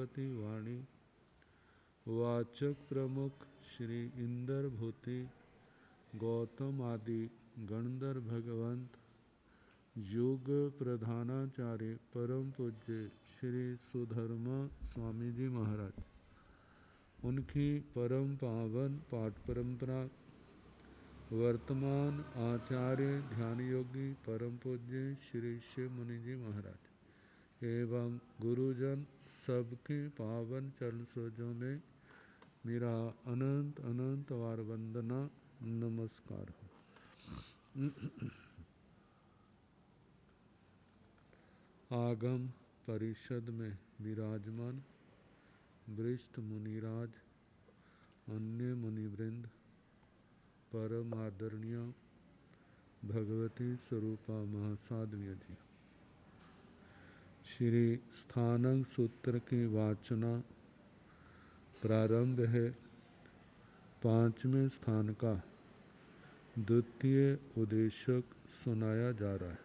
भगवती वाणी। वाचक प्रमुख श्री इंदर भूति गौतम आदि गणधर भगवंत। योग प्रधानाचार्य परम पूज्य श्री सुधर्मा स्वामी जी महाराज, उनकी परम पावन पाठ परंपरा, वर्तमान आचार्य ध्यान योगी परम पूज्य श्री शिव मुनि जी महाराज एवं गुरुजन सबके पावन चरण सरोजों में मेरा अनंत अनंत वार वंदना नमस्कार हो। आगम परिषद में विराजमान वरिष्ठ मुनिराज, अन्य मुनिवृंद, परम आदरणीय भगवती स्वरूपा महासाध्वी जी, श्री स्थानक सूत्र की वाचना प्रारंभ है। पांचवें स्थान का द्वितीय उद्देशक सुनाया जा रहा है।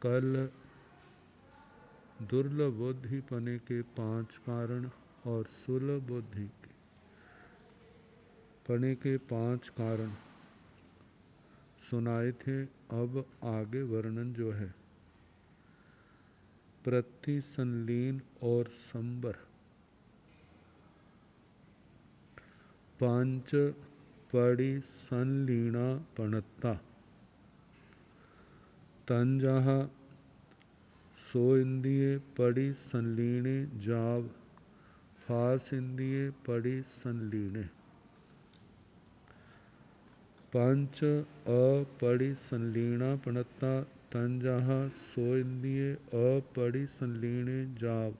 कल दुर्लभ बुद्धि पने के 5 कारण और सुलभ बुद्धि पने के 5 कारण सुनाए थे। अब आगे वर्णन जो है प्रतिसंलीन और संबर, पंच पड़ी संलीना पणत्ता, तंजहा सो इंद्रिय पड़ी संलीने जाव, फास इंद्रिय पड़ी संलीने, पंच अपड़ी संलीना पणत्ता, तंजहा सो इंद्रिय अपड़ी संलीने जाव,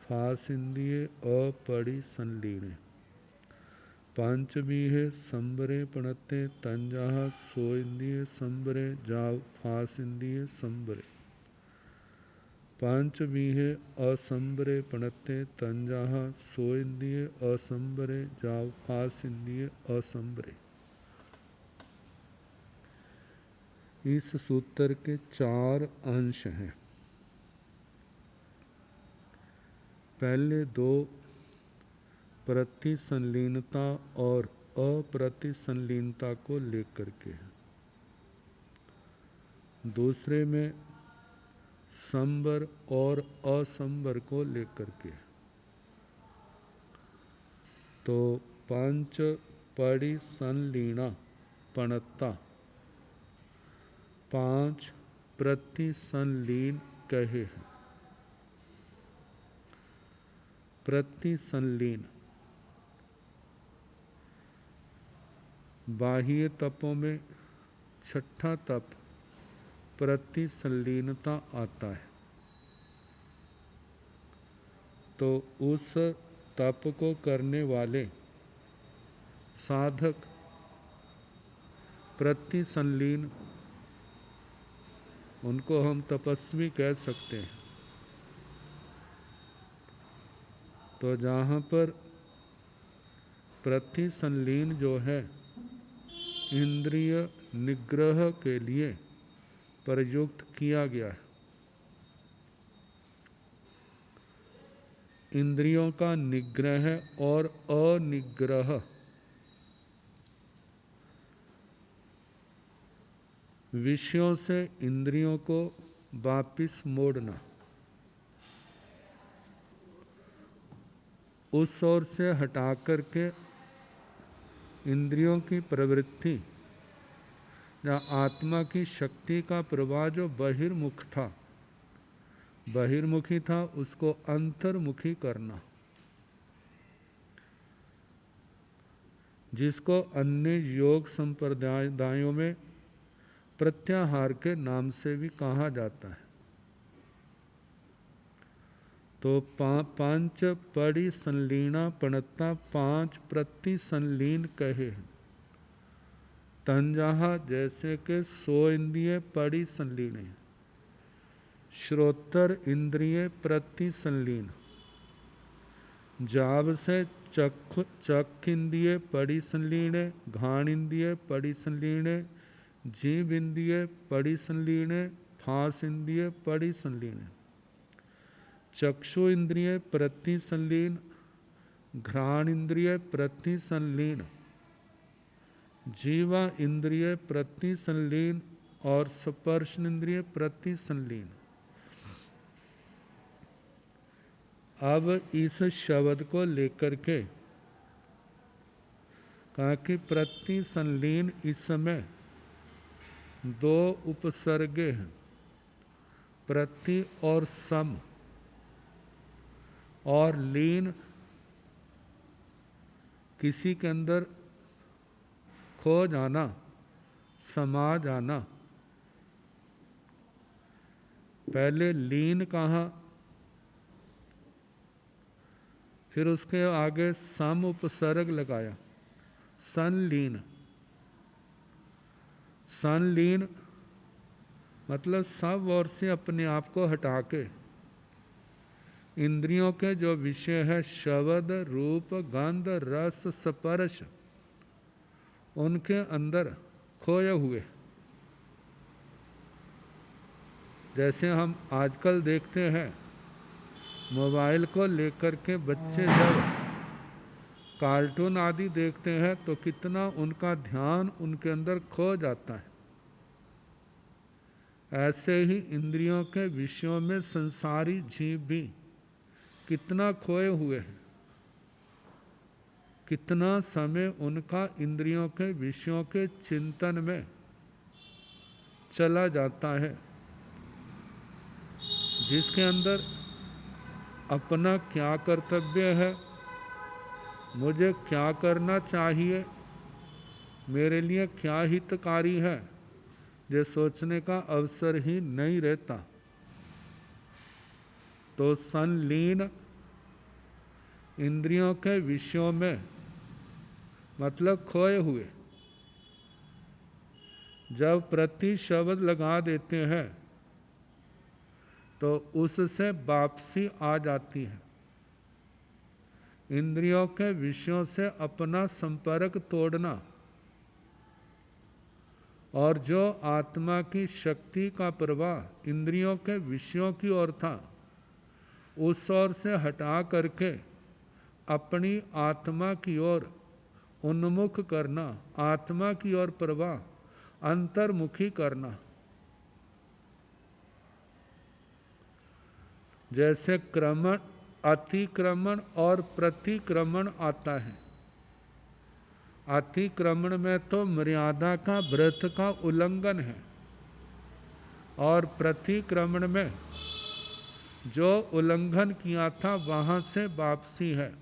फास इंद्रिय अपड़ी संलीने, पंच बीहे संबरे पणते, तंजहा सो इंद्रिय संबरे जाव, फास इंद्रिय संबरे, पंच बीहे असंबरे पणते, तंजहा सो इंद्रिय असंबरे जाव, फास इंद्रिय असंबरे। इस सूत्र के 4 अंश हैं। पहले 2 प्रतिसंलीनता और अप्रतिसंलीनता को लेकर के है। दूसरे में संबर और असंबर को लेकर के। तो पंच पड़ी संलीना पणत्ता 5 प्रतिसंलीन कहे हैं। प्रतिसंलीन बाह्य तपों में 6ठा तप प्रतिसंलीनता आता है। तो उस तप को करने वाले साधक प्रतिसंलीन, उनको हम तपस्वी कह सकते हैं। तो जहाँ पर प्रतिसंलीन जो है इंद्रिय निग्रह के लिए प्रयुक्त किया गया है। इंद्रियों का निग्रह और अनिग्रह, विषयों से इंद्रियों को वापिस मोड़ना, उस ओर से हटा करके इंद्रियों की प्रवृत्ति या आत्मा की शक्ति का प्रवाह जो बहिर्मुख था, बहिर्मुखी था, उसको अंतर्मुखी करना, जिसको अन्य योग संप्रदायों में प्रत्याहार के नाम से भी कहा जाता है। तो पंच पड़ी संलीना पणत्ता 5 प्रतिसंलीन कहे हैं। तंजहा जैसे कि 100 इंद्रिय पड़ी संलीन, श्रोत्र इंद्रिय प्रतिसंलीन, जाव से चख इंद्रिय पड़ी संलीन, घाण इंद्रिय पड़ी संलीन, जीव इंद्रिय पड़ी संलीन, फास इंद्रिय पड़ी संलीन, चक्षु इंद्रिय प्रति संलीन, घ्राण इंद्रिय प्रति संलीन, जीवा इंद्रिय प्रति संलीन और स्पर्श इंद्रिय प्रति संलीन। अब इस शब्द को लेकर के कहा कि प्रति संलीन, इसमें दो उपसर्गे हैं, प्रति और सम, और लीन किसी के अंदर खो जाना, समा जाना। पहले लीन कहा, फिर उसके आगे सम उपसर्ग लगाया, संलीन। संलीन मतलब सब ओर से अपने आप को हटा के इंद्रियों के जो विषय है शब्द, रूप, गंध, रस, स्पर्श, उनके अंदर खोए हुए। जैसे हम आजकल देखते हैं मोबाइल को लेकर के बच्चे जब कार्टून आदि देखते हैं तो कितना उनका ध्यान उनके अंदर खो जाता है। ऐसे ही इंद्रियों के विषयों में संसारी जीव भी कितना खोए हुए हैं, कितना समय उनका इंद्रियों के विषयों के चिंतन में चला जाता है, जिसके अंदर अपना क्या कर्तव्य है, मुझे क्या करना चाहिए, मेरे लिए क्या हितकारी है, ये सोचने का अवसर ही नहीं रहता। तो संलीन इंद्रियों के विषयों में मतलब खोए हुए। जब प्रति शब्द लगा देते हैं तो उससे वापसी आ जाती है। इंद्रियों के विषयों से अपना संपर्क तोड़ना और जो आत्मा की शक्ति का प्रवाह इंद्रियों के विषयों की ओर था, उस ओर से हटा करके अपनी आत्मा की ओर उन्मुख करना, आत्मा की ओर प्रवाह अंतर्मुखी करना। जैसे क्रमण, अतिक्रमण और प्रतिक्रमण आता है। अतिक्रमण में तो मर्यादा का, व्रत का उल्लंघन है, और प्रतिक्रमण में जो उल्लंघन किया था वहां से वापसी है।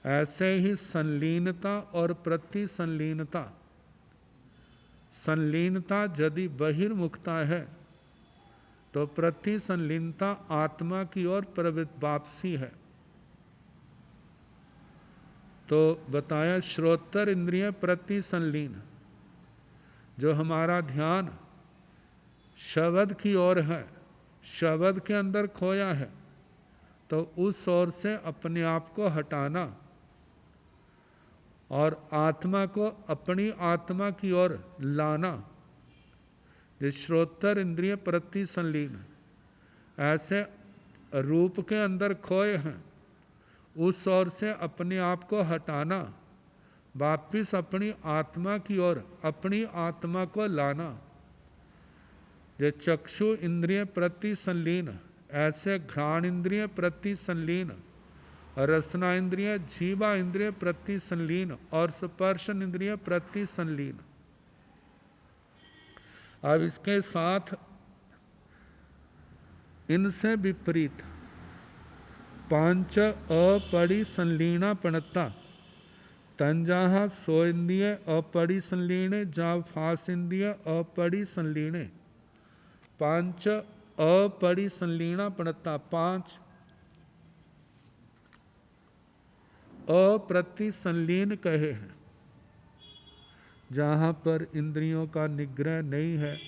ऐसे ही संलीनता और प्रति संलीनता। संलीनता यदि बहिर्मुखता है तो प्रति संलीनता आत्मा की ओर वापसी है। तो बताया श्रोत्र इंद्रिय प्रति संलीन, जो हमारा ध्यान शब्द की ओर है, शब्द के अंदर खोया है, तो उस ओर से अपने आप को हटाना और आत्मा को अपनी आत्मा की ओर लाना, ये श्रोत्र इंद्रिय प्रति संलीन। ऐसे रूप के अंदर खोए हैं, उस ओर से अपने आप को हटाना, वापिस अपनी आत्मा की ओर अपनी आत्मा को लाना, ये चक्षु इंद्रिय प्रति संलीन। ऐसे घ्राण इंद्रिय प्रति संलीन, रसना इंद्रिय, जीवा इंद्रिय प्रति संलीन और स्पर्श इंद्रिय प्रति संलीन। अब इसके साथ इनसे विपरीत पांच अपरि संलीना पणता तंजाहा सो इंद्रिय अपरि संलीने जा फास इंद्रिय अपरि संलीने। पांच अपरि संलीना पणता, पांच अप्रति संलीन कहे हैं, जहाँ पर इंद्रियों का निग्रह नहीं है,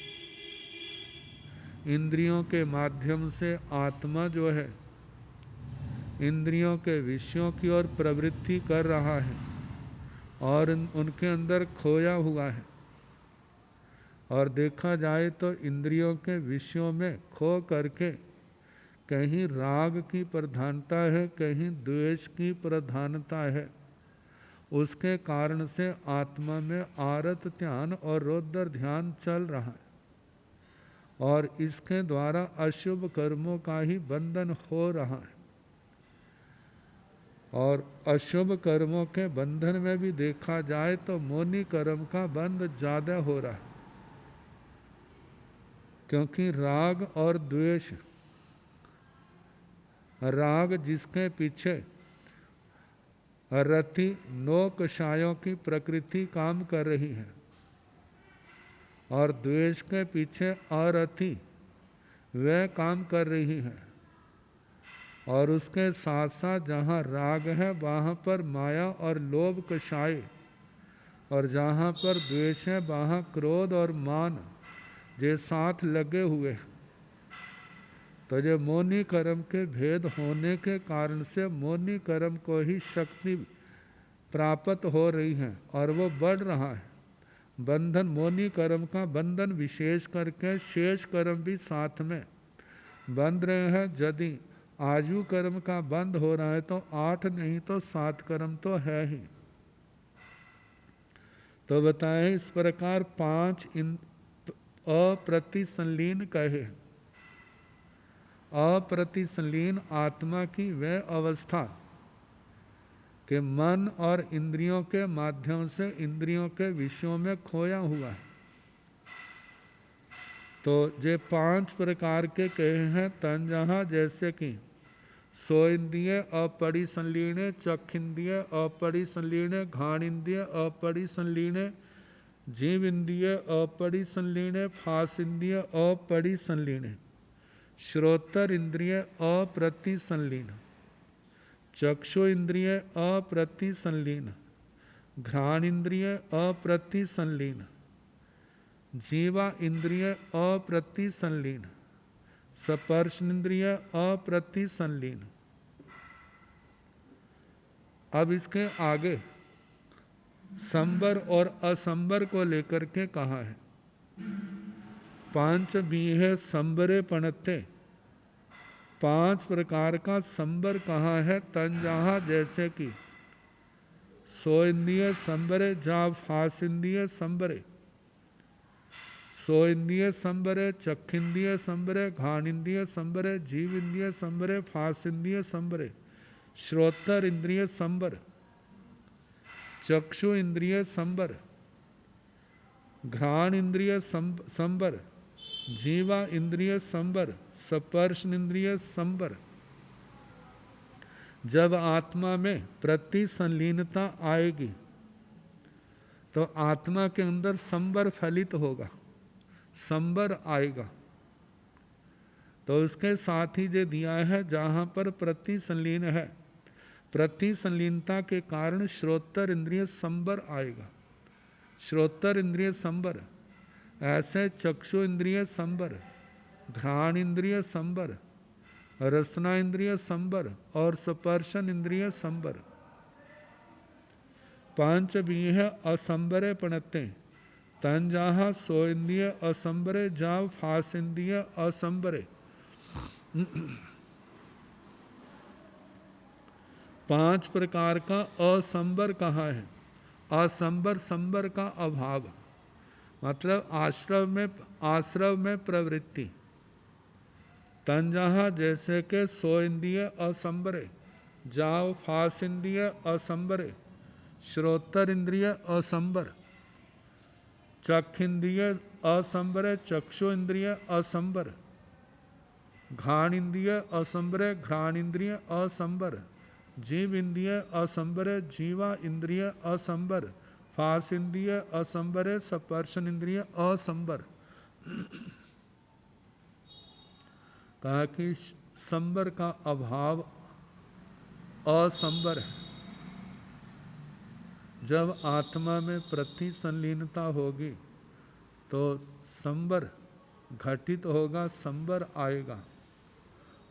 इंद्रियों के माध्यम से आत्मा जो है इंद्रियों के विषयों की ओर प्रवृत्ति कर रहा है और उनके अंदर खोया हुआ है। और देखा जाए तो इंद्रियों के विषयों में खो करके कहीं राग की प्रधानता है, कहीं द्वेष की प्रधानता है। उसके कारण से आत्मा में आरत ध्यान और रौद्र ध्यान चल रहा है और इसके द्वारा अशुभ कर्मों का ही बंधन हो रहा है। और अशुभ कर्मों के बंधन में भी देखा जाए तो मोनी कर्म का बंध ज्यादा हो रहा है, क्योंकि राग और द्वेष, राग जिसके पीछे रति नौ कषायों की प्रकृति काम कर रही है और द्वेष के पीछे अरति वह काम कर रही है, और उसके साथ साथ जहाँ राग है वहाँ पर माया और लोभ कषाय, और जहाँ पर द्वेष है वहाँ क्रोध और मान जे साथ लगे हुए। तो जो मोनी कर्म के भेद होने के कारण से मोनी कर्म को ही शक्ति प्राप्त हो रही है और वो बढ़ रहा है। बंधन मोनी कर्म का बंधन विशेष करके शेष कर्म भी साथ में बंध रहे हैं। यदि आयु कर्म का बंद हो रहा है तो 8 नहीं तो 7 कर्म तो है ही। तो बताएं इस प्रकार 5 अप्रतिसंलीन कहे। अप्रतिसंलीन आत्मा की वह अवस्था कि मन और इंद्रियों के माध्यम से इंद्रियों के विषयों में खोया हुआ है। तो ये 5 प्रकार के कहे हैं तन, जहाँ जैसे कि सो इंद्रिय अपरिसंलीन, चख इंद्रिय अपरिसंलीन, घ्राण इंद्रिय अपरिसंलीन, जीव इंद्रिय अपरिसंलीन, फास इंद्रिय अपरिसंलीन, श्रोत्र इंद्रिय अप्रतिसंलीन, चक्षु इंद्रिय अप्रतिसंलीन, घ्राण इंद्रिय अप्रतिसंलीन, जीवा इंद्रिय अप्रतिसंलीन, स्पर्श इंद्रिय अप्रतिसंलीन। अब इसके आगे संबर और असंबर को लेकर के कहा है। 5 बीहे संबरे पणते, 5 प्रकार का संबर कहाँ है तन, जहाँ जैसे कि सो इंद्रिय संबरे, जा फास इंद्रिय संबरे, सो इंद्रिय संबरे, चख इंद्रिय संबरे, घ्राण इंद्रिय संबरे, जीव इंद्रिय संबरे, फास इंद्रिय संबरे, श्रोत्र इंद्रिय संबर, चक्षु इंद्रिय संबर, घ्राण इंद्रिय संबर, जीवा इंद्रिय संबर, स्पर्श इंद्रिय संबर। जब आत्मा में प्रतिसंलीनता आएगी तो आत्मा के अंदर संबर फलित होगा, संबर आएगा। तो उसके साथ ही जो दिया है जहाँ पर प्रतिसंलीन है, प्रतिसंलीनता के कारण श्रोत्र इंद्रिय संबर आएगा, श्रोत्र इंद्रिय संबर। ऐसे चक्षु इंद्रिय संबर, घ्राण इंद्रिय संबर, रसना इंद्रिय संबर और स्पर्शन इंद्रिय संबर। 5 बीह असंबरे पणते तन, जहाँ सो इंद्रिय असंबरे, जाव फास इंद्रिय असंबरे। 5 प्रकार का असंबर कहाँ है। असंबर, संबर का अभाव, मतलब आश्रव में प्रवृत्ति। तन, जहाँ जैसे के सो इंद्रिय असंबरे, जाव फास इंद्रिय असंबरे, श्रोत्र इंद्रिय असंबर, चख इंद्रिय असंबरे, चक्षु इंद्रिय असंबर, घ्राण इंद्रिय असंबरे, घ्राण इंद्रिय असंबर, जीव इंद्रिय असंबरे, जीवा इंद्रिय असंबर, फास इंद्रिय असंबरे, स्पर्शन इंद्रिय असंबर। कहा कि संबर का अभाव असंबर है। जब आत्मा में प्रतिसंलीनता होगी तो संबर घटित होगा, संबर आएगा।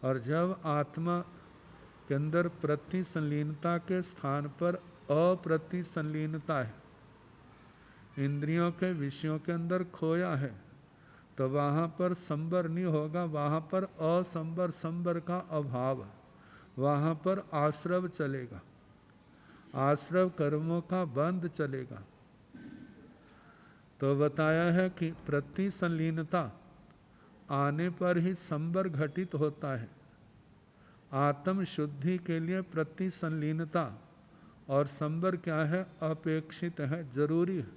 और जब आत्मा के अंदर प्रतिसंलीनता के स्थान पर अप्रतिसंलीनता है, इंद्रियों के विषयों के अंदर खोया है, तो वहाँ पर संबर नहीं होगा, वहाँ पर असंबर, संबर का अभाव, वहाँ पर आश्रव चलेगा, आश्रव कर्मों का बंध चलेगा। तो बताया है कि प्रति संलीनता आने पर ही संबर घटित होता है। आत्म शुद्धि के लिए प्रति संलीनता और संबर क्या है? अपेक्षित है, जरूरी है।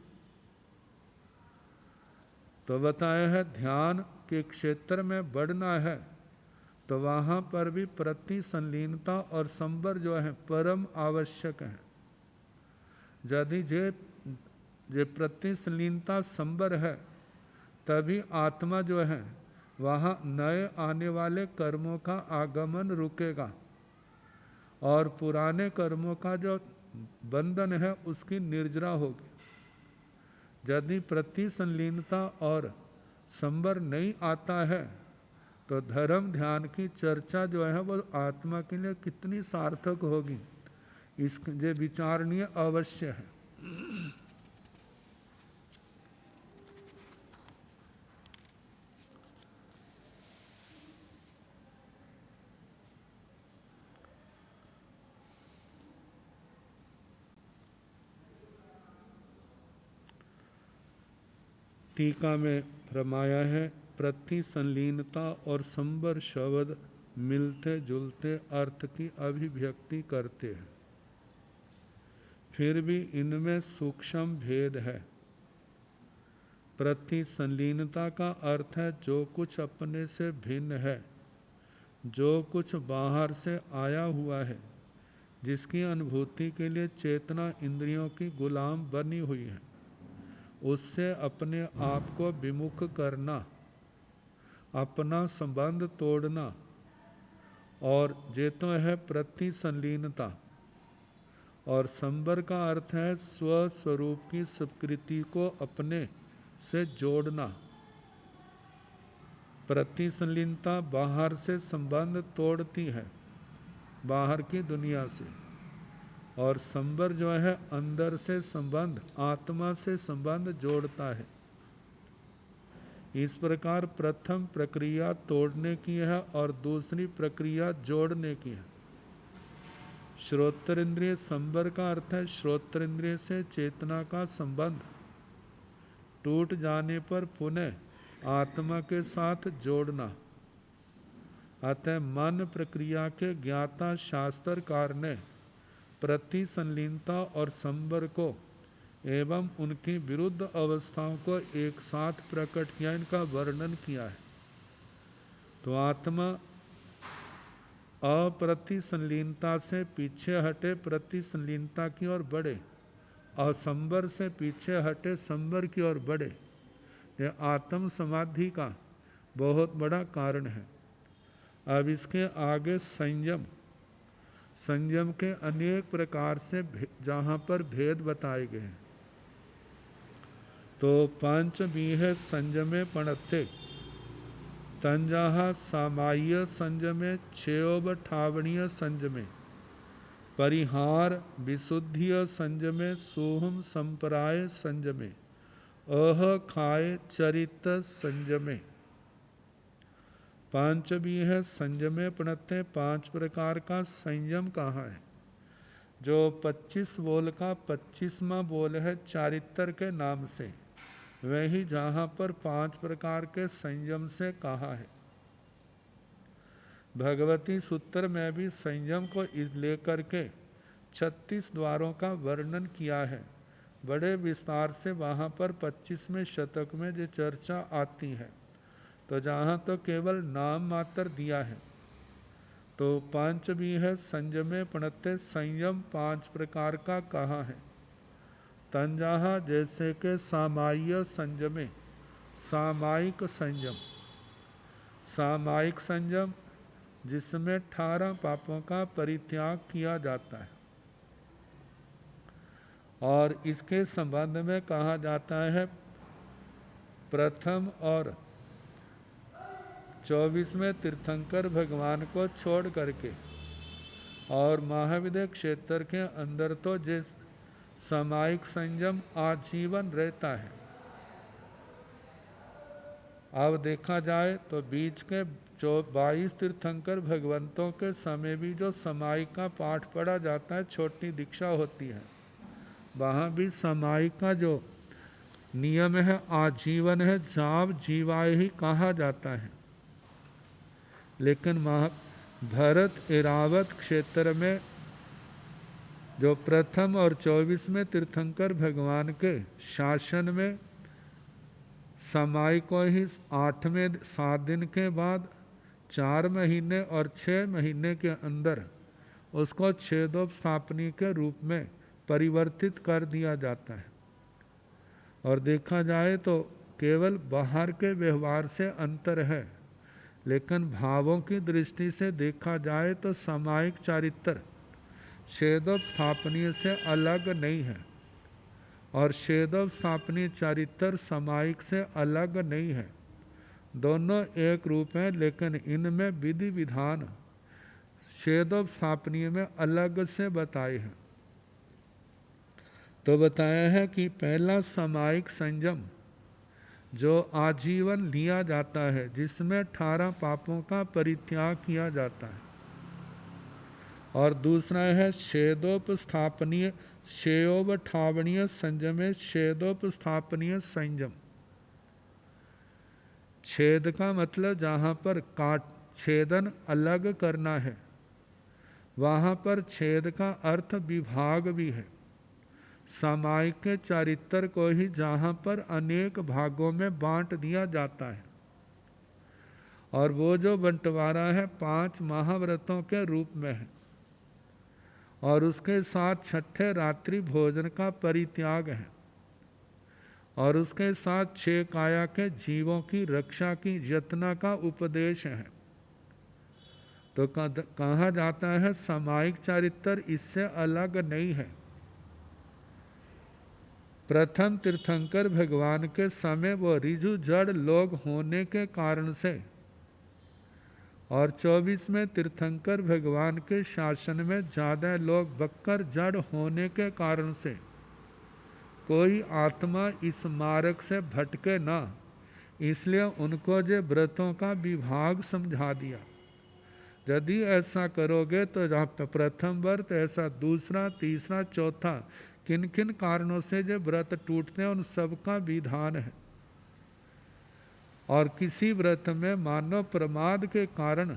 तो बताया है ध्यान के क्षेत्र में बढ़ना है तो वहाँ पर भी प्रति संलीनता और संबर जो है परम आवश्यक है। यदि जे प्रति संलीनता संबर है तभी आत्मा जो है वहाँ नए आने वाले कर्मों का आगमन रुकेगा और पुराने कर्मों का जो बंधन है उसकी निर्जरा होगी। यदि प्रति संलीनता और संबर नहीं आता है तो धर्म ध्यान की चर्चा जो है वो आत्मा के लिए कितनी सार्थक होगी, इसके विचारणीय अवश्य है। टीका में फरमाया है प्रति संलीनता और संबर शब्द मिलते जुलते अर्थ की अभिव्यक्ति करते हैं, फिर भी इनमें सूक्ष्म भेद है। प्रति संलीनता का अर्थ है जो कुछ अपने से भिन्न है, जो कुछ बाहर से आया हुआ है, जिसकी अनुभूति के लिए चेतना इंद्रियों की गुलाम बनी हुई है, उससे अपने आप को विमुख करना, अपना संबंध तोड़ना, और ये तो है प्रति संलीनता। और संबर का अर्थ है स्वस्वरूप की स्वीकृति को अपने से जोड़ना। प्रति संलीनता बाहर से संबंध तोड़ती है, बाहर की दुनिया से, और संबर जो है अंदर से संबंध, आत्मा से संबंध जोड़ता है। इस प्रकार प्रथम प्रक्रिया तोड़ने की है और दूसरी प्रक्रिया जोड़ने की है। श्रोत्र संबर का अर्थ है श्रोत्र से चेतना का संबंध टूट जाने पर पुनः आत्मा के साथ जोड़ना। अतः मन प्रक्रिया के ज्ञाता शास्त्रकार ने प्रति संलीनता और संबर को एवं उनकी विरुद्ध अवस्थाओं को एक साथ प्रकट किया, इनका वर्णन किया है। तो आत्मा अप्रति संलीनता से पीछे हटे प्रति संलीनता की ओर बढ़े, और संबर से पीछे हटे संबर की ओर बढ़े। यह आत्म समाधि का बहुत बड़ा कारण है। अब इसके आगे संयम, संयम के अनेक प्रकार से जहाँ पर भेद बताए गए हैं। तो पंच बीह संयमे पणत्ते तंजाहा सामाय्य संयमे क्षयोब ठावणीय संयमे परिहार विशुद्धिय संयमे सोहम संपराय संयमे अह खाए चरित संयमे। पांच भी है संयमे पणत्ते, 5 प्रकार का संयम कहा है। जो 25 बोल का 25वां बोल है चारित्र के नाम से, वही जहाँ पर 5 प्रकार के संयम से कहा है। भगवती सूत्र में भी संयम को लेकर के 36 द्वारों का वर्णन किया है, बड़े विस्तार से। वहाँ पर 25वें शतक में जो चर्चा आती है, तो जहाँ तो केवल नाम मात्र दिया है। तो पांच भी है संयमे पणत्ते, संयम 5 प्रकार का कहा है। तंजाहा जैसे के सामाय्य संयमे, सामायिक संयम, सामायिक संयम जिसमें 18 पापों का परित्याग किया जाता है। और इसके संबंध में कहा जाता है प्रथम और 24वें तीर्थंकर भगवान को छोड़ करके और महाविद्य क्षेत्र के अंदर तो जिस सामायिक संयम आजीवन रहता है, अब देखा जाए तो बीच के जो 22 तीर्थंकर भगवंतों के समय भी जो समाई का पाठ पढ़ा जाता है, छोटी दीक्षा होती है, वहाँ भी समाई का जो नियम है आजीवन है, जाव जीवाय ही कहा जाता है। लेकिन भरत एरावत क्षेत्र में जो प्रथम और 24वें तीर्थंकर भगवान के शासन में समाई को ही 8वें 7 दिन के बाद 4 महीने और 6 महीने के अंदर उसको छेदोपस्थापनी के रूप में परिवर्तित कर दिया जाता है। और देखा जाए तो केवल बाहर के व्यवहार से अंतर है, लेकिन भावों की दृष्टि से देखा जाए तो सामायिक चारित्र छेदोपस्थापनीय से अलग नहीं है और छेदोपस्थापनीय चारित्र सामायिक से अलग नहीं है। दोनों एक रूप हैं, लेकिन इनमें विधि विधान छेदोपस्थापनीय में अलग से बताए हैं। तो बताया है कि पहला सामायिक संयम जो आजीवन लिया जाता है, जिसमें 18 पापों का परित्याग किया जाता है, और दूसरा है छेदोपस्थापनीय श्रेयोपठावनीय संयम है। छेदोपस्थापनीय संयम, छेद का मतलब जहाँ पर काट छेदन अलग करना है, वहाँ पर छेद का अर्थ विभाग भी है। सामायिक के चारित्र को ही जहाँ पर अनेक भागों में बांट दिया जाता है, और वो जो बंटवारा है 5 महाव्रतों के रूप में है, और उसके साथ छठे रात्रि भोजन का परित्याग है, और उसके साथ 6 काया के जीवों की रक्षा की यत्न का उपदेश है। तो कहा जाता है सामायिक चारित्र इससे अलग नहीं है। प्रथम तीर्थंकर भगवान के समय वो रिजु जड़ लोग होने के कारण से, और 24वें तीर्थंकर भगवान के शासन में ज़्यादा लोग बक्कर जड़ होने के कारण से कोई आत्मा इस मार्ग से भटके ना, इसलिए उनको जो व्रतों का विभाग समझा दिया। यदि ऐसा करोगे तो जहाँ प्रथम व्रत ऐसा दूसरा तीसरा चौथा किन किन कारणों से जो व्रत टूटते हैं उन सबका विधान है। और किसी व्रत में मानव प्रमाद के कारण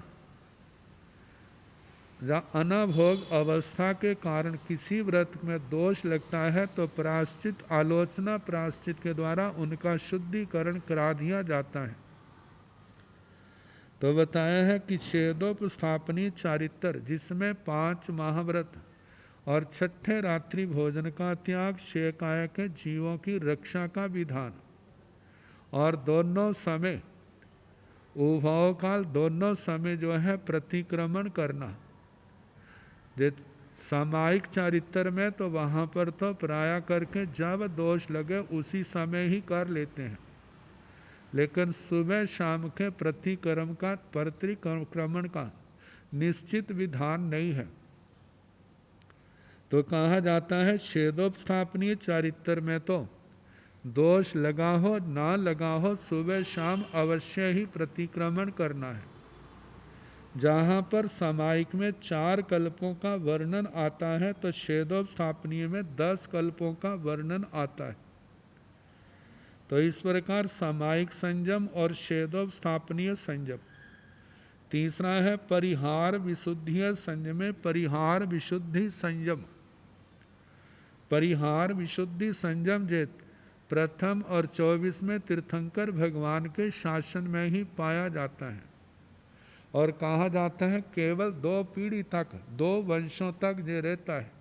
या अनाभोग अवस्था के कारण किसी व्रत में दोष लगता है तो प्रायश्चित आलोचना प्रायश्चित के द्वारा उनका शुद्धिकरण करा दिया जाता है। तो बताया है कि छेदोपस्थापनी चारित्र जिसमें 5 महाव्रत और छठे रात्रि भोजन का त्याग, 6 काया के जीवों की रक्षा का विधान, और दोनों समय उभव काल दोनों समय जो है प्रतिक्रमण करना। सामायिक चारित्र में तो वहाँ पर तो प्राय करके जब दोष लगे उसी समय ही कर लेते हैं, लेकिन सुबह शाम के प्रतिक्रम का प्रतिक्रमण का निश्चित विधान नहीं है। तो कहा जाता है छेदोपस्थापनीय चारित्र में तो दोष लगा हो ना लगा हो सुबह शाम अवश्य ही प्रतिक्रमण करना है। जहाँ पर सामायिक में 4 कल्पों का वर्णन आता है तो छेदोपस्थापनीय में 10 कल्पों का वर्णन आता है। तो इस प्रकार सामायिक संयम और छेदोपस्थापनीय संयम। तीसरा है परिहार विशुद्धि संयम। परिहार विशुद्धि संयम, परिहार विशुद्धि संयम जे प्रथम और 24वें तीर्थंकर भगवान के शासन में ही पाया जाता है, और कहा जाता है केवल 2 पीढ़ी तक 2 वंशों तक जे रहता है।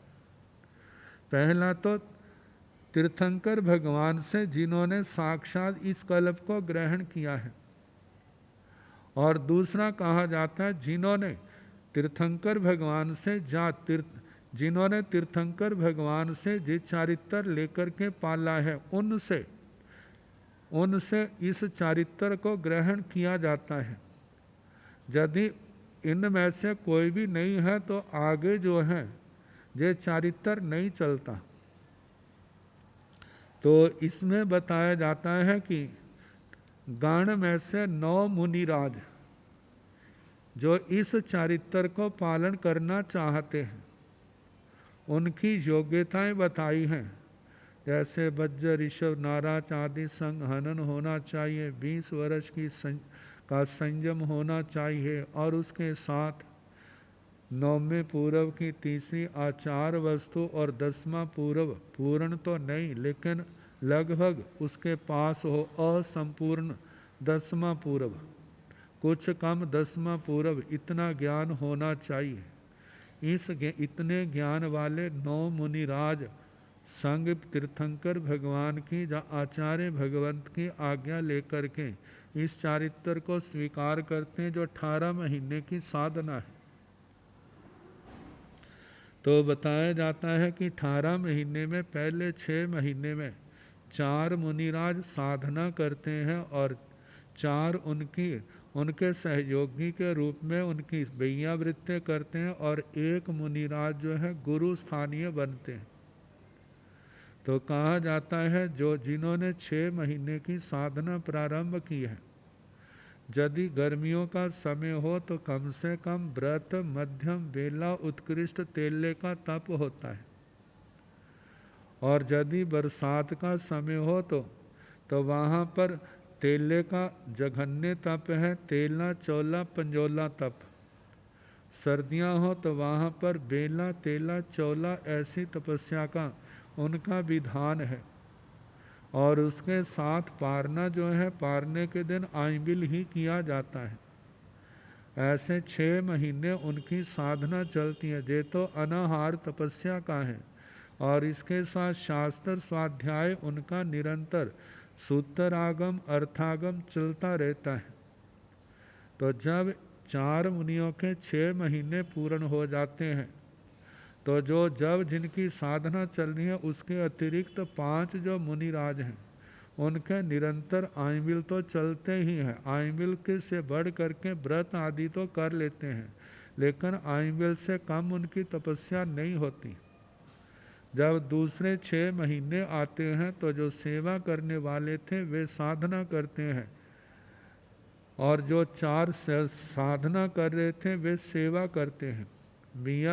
पहला तो तीर्थंकर भगवान से जिन्होंने साक्षात इस कल्प को ग्रहण किया है, और दूसरा कहा जाता है जिन्होंने तीर्थंकर भगवान से जिन्होंने तीर्थंकर भगवान से जे चारित्र लेकर के पाला है उनसे इस चारित्र को ग्रहण किया जाता है। यदि इनमें से कोई भी नहीं है तो आगे जो है ये चारित्र नहीं चलता। तो इसमें बताया जाता है कि गण में से 9 मुनिराज जो इस चारित्र को पालन करना चाहते हैं, उनकी योग्यताएं बताई हैं। जैसे वज्र, ऋषभ, नाराज आदि संग हनन होना चाहिए, 20 वर्ष का संयम होना चाहिए, और उसके साथ 9वें पूर्व की तीसरी आचार वस्तु और 10वां पूर्व, पूर्ण तो नहीं लेकिन लगभग उसके पास हो, असंपूर्ण 10वां पूर्व, कुछ कम 10वां पूर्व, इतना ज्ञान होना चाहिए। इतने ज्ञान वाले 9 मुनिराज संग तीर्थंकर भगवान की या आचार्य भगवंत की आज्ञा लेकर के इस चारित्र को स्वीकार करते हैं, जो 18 महीने की साधना है। तो बताया जाता है कि 18 महीने में पहले 6 महीने में 4 मुनिराज साधना करते हैं और 4 उनके सहयोगी के रूप में उनकी वैयावृत्ति करते हैं, और 1 मुनिराज जो है गुरु स्थानीय बनते हैं। तो कहा जाता है जिन्होंने 6 महीने की साधना प्रारंभ की है, यदि गर्मियों का समय हो तो कम से कम व्रत, मध्यम, बेला, उत्कृष्ट तेले का तप होता है, और यदि बरसात का समय हो तो वहाँ पर तेले का जघन्य तप है, तेला, चौला, पंजोला तप। सर्दियाँ हो तो वहाँ पर बेला, तेला, चौला ऐसी तपस्या का उनका विधान है। और उसके साथ पारना जो है, पारने के दिन आइबिल ही किया जाता है। ऐसे 6 महीने उनकी साधना चलती है। ये तो अनाहार तपस्या का है, और इसके साथ शास्त्र स्वाध्याय उनका निरंतर सूत्रागम, अर्थागम चलता रहता है। तो जब 4 मुनियों के 6 महीने पूर्ण हो जाते हैं, तो जब जिनकी साधना चल रही है उसके अतिरिक्त 5 जो मुनिराज हैं, उनके निरंतर आइबिल तो चलते ही हैं। आइबिल के से बढ़ करके व्रत आदि तो कर लेते हैं, लेकिन आइबिल से कम उनकी तपस्या नहीं होती। जब दूसरे 6 महीने आते हैं तो जो सेवा करने वाले थे वे साधना करते हैं, और जो 4 साधना कर रहे थे वे सेवा करते हैं,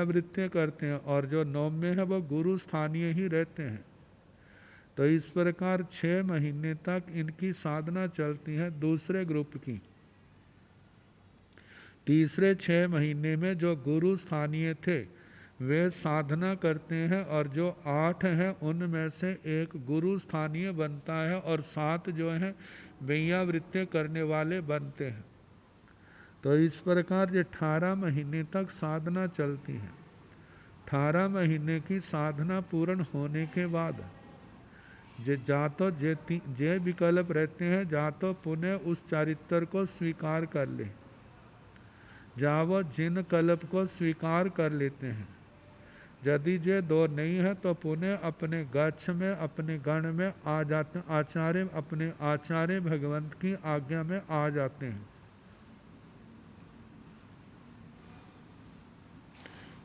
वृत्ति करते हैं, और जो 9 में है वो गुरु स्थानीय ही रहते हैं। तो इस प्रकार 6 महीने तक इनकी साधना चलती है दूसरे ग्रुप की। तीसरे 6 महीने में जो गुरु स्थानीय थे वे साधना करते हैं, और जो 8 हैं उनमें से एक गुरु स्थानीय बनता है, और 7 जो हैं वैयावृत्ति करने वाले बनते हैं। तो इस प्रकार ये 18 महीने तक साधना चलती है। 18 महीने की साधना पूर्ण होने के बाद जे विकल्प रहते हैं, जा तो पुनः उस चारित्र को स्वीकार कर ले, जा वो जिन कल्प को स्वीकार कर लेते हैं। यदि ये 2 नहीं है तो पुनः अपने गच्छ में, अपने गण में आ जाते, अपने आचार्य भगवंत की आज्ञा में आ जाते हैं।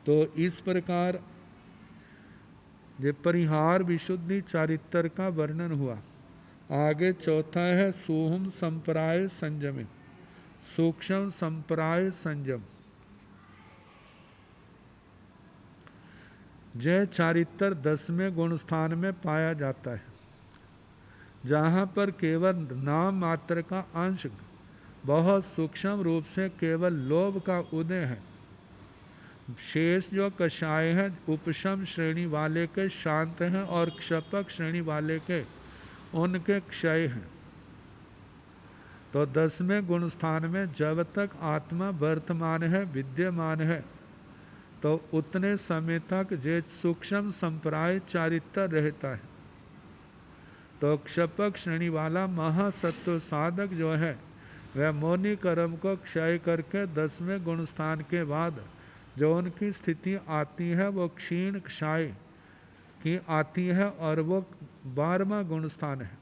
तो इस प्रकार ये परिहार विशुद्धि चारित्र का वर्णन हुआ। आगे चौथा है सूहम संप्राय संयम, सूक्ष्म संप्राय संयम। जय चारित्र 10वें गुण स्थान में पाया जाता है, जहाँ पर केवल नाम मात्र का अंश बहुत सूक्ष्म रूप से केवल लोभ का उदय है। शेष जो कषाय है उपशम श्रेणी वाले के शांत हैं, और क्षपक श्रेणी वाले के उनके क्षय हैं। तो 10वें गुण स्थान में जब तक आत्मा वर्तमान है, विद्यमान है, तो उतने समय तक जे सूक्ष्म संप्राय चारित्र रहता है। तो क्षपक श्रेणी वाला महासत्व साधक जो है वह मौनी कर्म को क्षय करके 10वें गुण स्थान के बाद जो उनकी स्थिति आती है वो क्षीण क्षय की आती है, और वो 12वां गुण स्थान है।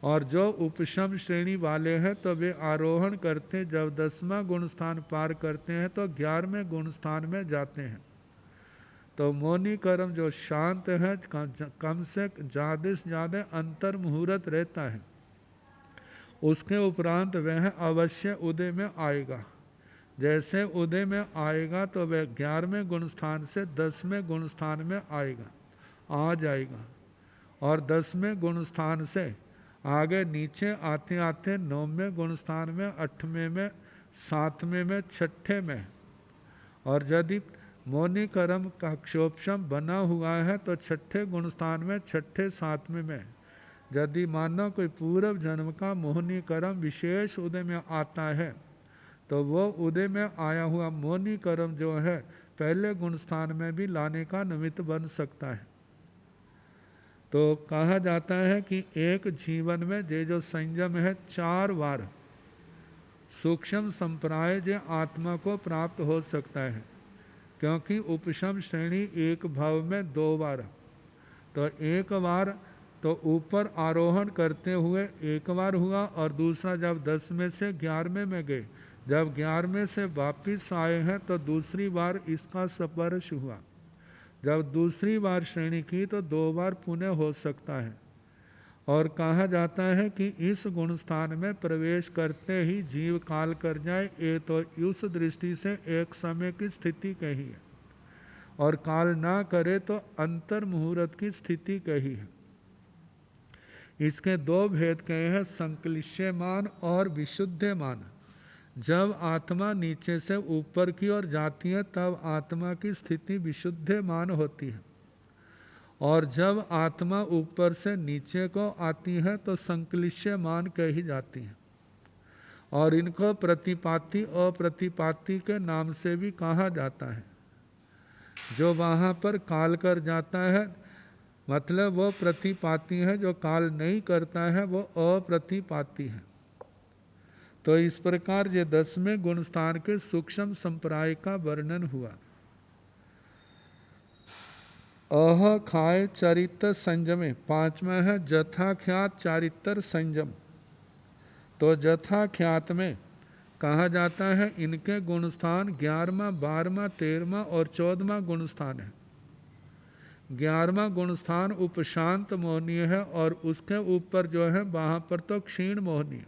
और जो उपशम श्रेणी वाले हैं तो वे आरोहण करते, जब 10वां गुण स्थान पार करते हैं तो 11वें गुण स्थान में जाते हैं। तो मौनी कर्म जो शांत है, कम से ज़्यादा से ज़्यादा अंतर मुहूर्त रहता है, उसके उपरांत वह अवश्य उदय में आएगा। जैसे उदय में आएगा तो वह 11वें गुण स्थान से 10वें गुण स्थान में आ जाएगा और 10वें गुण स्थान से आगे नीचे आते आते 9वें गुण स्थान में, 8वें में, 7वें में, 6ठे में। और यदि मोनि कर्म का क्षोभम बना हुआ है तो 6ठे गुण स्थान में, 6ठे 7वें में। यदि मानो कोई पूर्व जन्म का मोहनी कर्म विशेष उदय में आता है तो वो उदय में आया हुआ मोहनी कर्म जो है पहले गुण स्थान में भी लाने का निमित्त बन सकता है। तो कहा जाता है कि एक जीवन में ये जो संयम है 4 बार सूक्ष्म संप्राय जो आत्मा को प्राप्त हो सकता है, क्योंकि उपशम श्रेणी एक भाव में 2 बार। तो एक बार तो ऊपर आरोहण करते हुए एक बार हुआ और दूसरा जब 10 में से 11वें में गए, जब 11वें से वापिस आए हैं तो दूसरी बार इसका स्पर्श हुआ। जब दूसरी बार श्रेणी की तो 2 बार पुनः हो सकता है। और कहा जाता है कि इस गुण स्थान में प्रवेश करते ही जीव काल कर जाए, ये तो उस दृष्टि से एक समय की स्थिति कही है, और काल ना करे तो अंतर मुहूर्त की स्थिति कही है। इसके 2 भेद कहे हैं, संक्लिश्यमान और विशुद्धमान। जब आत्मा नीचे से ऊपर की ओर जाती है तब आत्मा की स्थिति विशुद्धमान होती है, और जब आत्मा ऊपर से नीचे को आती है तो संक्लिश्यमान कही जाती है। और इनको प्रतिपाती अप्रतिपाती के नाम से भी कहा जाता है। जो वहाँ पर काल कर जाता है मतलब वो प्रतिपाती है, जो काल नहीं करता है वो अप्रतिपाती है। तो इस प्रकार ये 10वें गुण स्थान के सूक्ष्म संप्राय का वर्णन हुआ। अह खाय चरित्र संयमे 5वां है जथाख्यात चारित्र संयम। तो जथाख्यात में कहा जाता है इनके गुण स्थान 11वां, 12वां, 13वां और 14वां गुण स्थान है। 11वां गुण स्थान उपशांत मोहनीय है और उसके ऊपर जो है वहाँ पर तो क्षीण मोहनीय।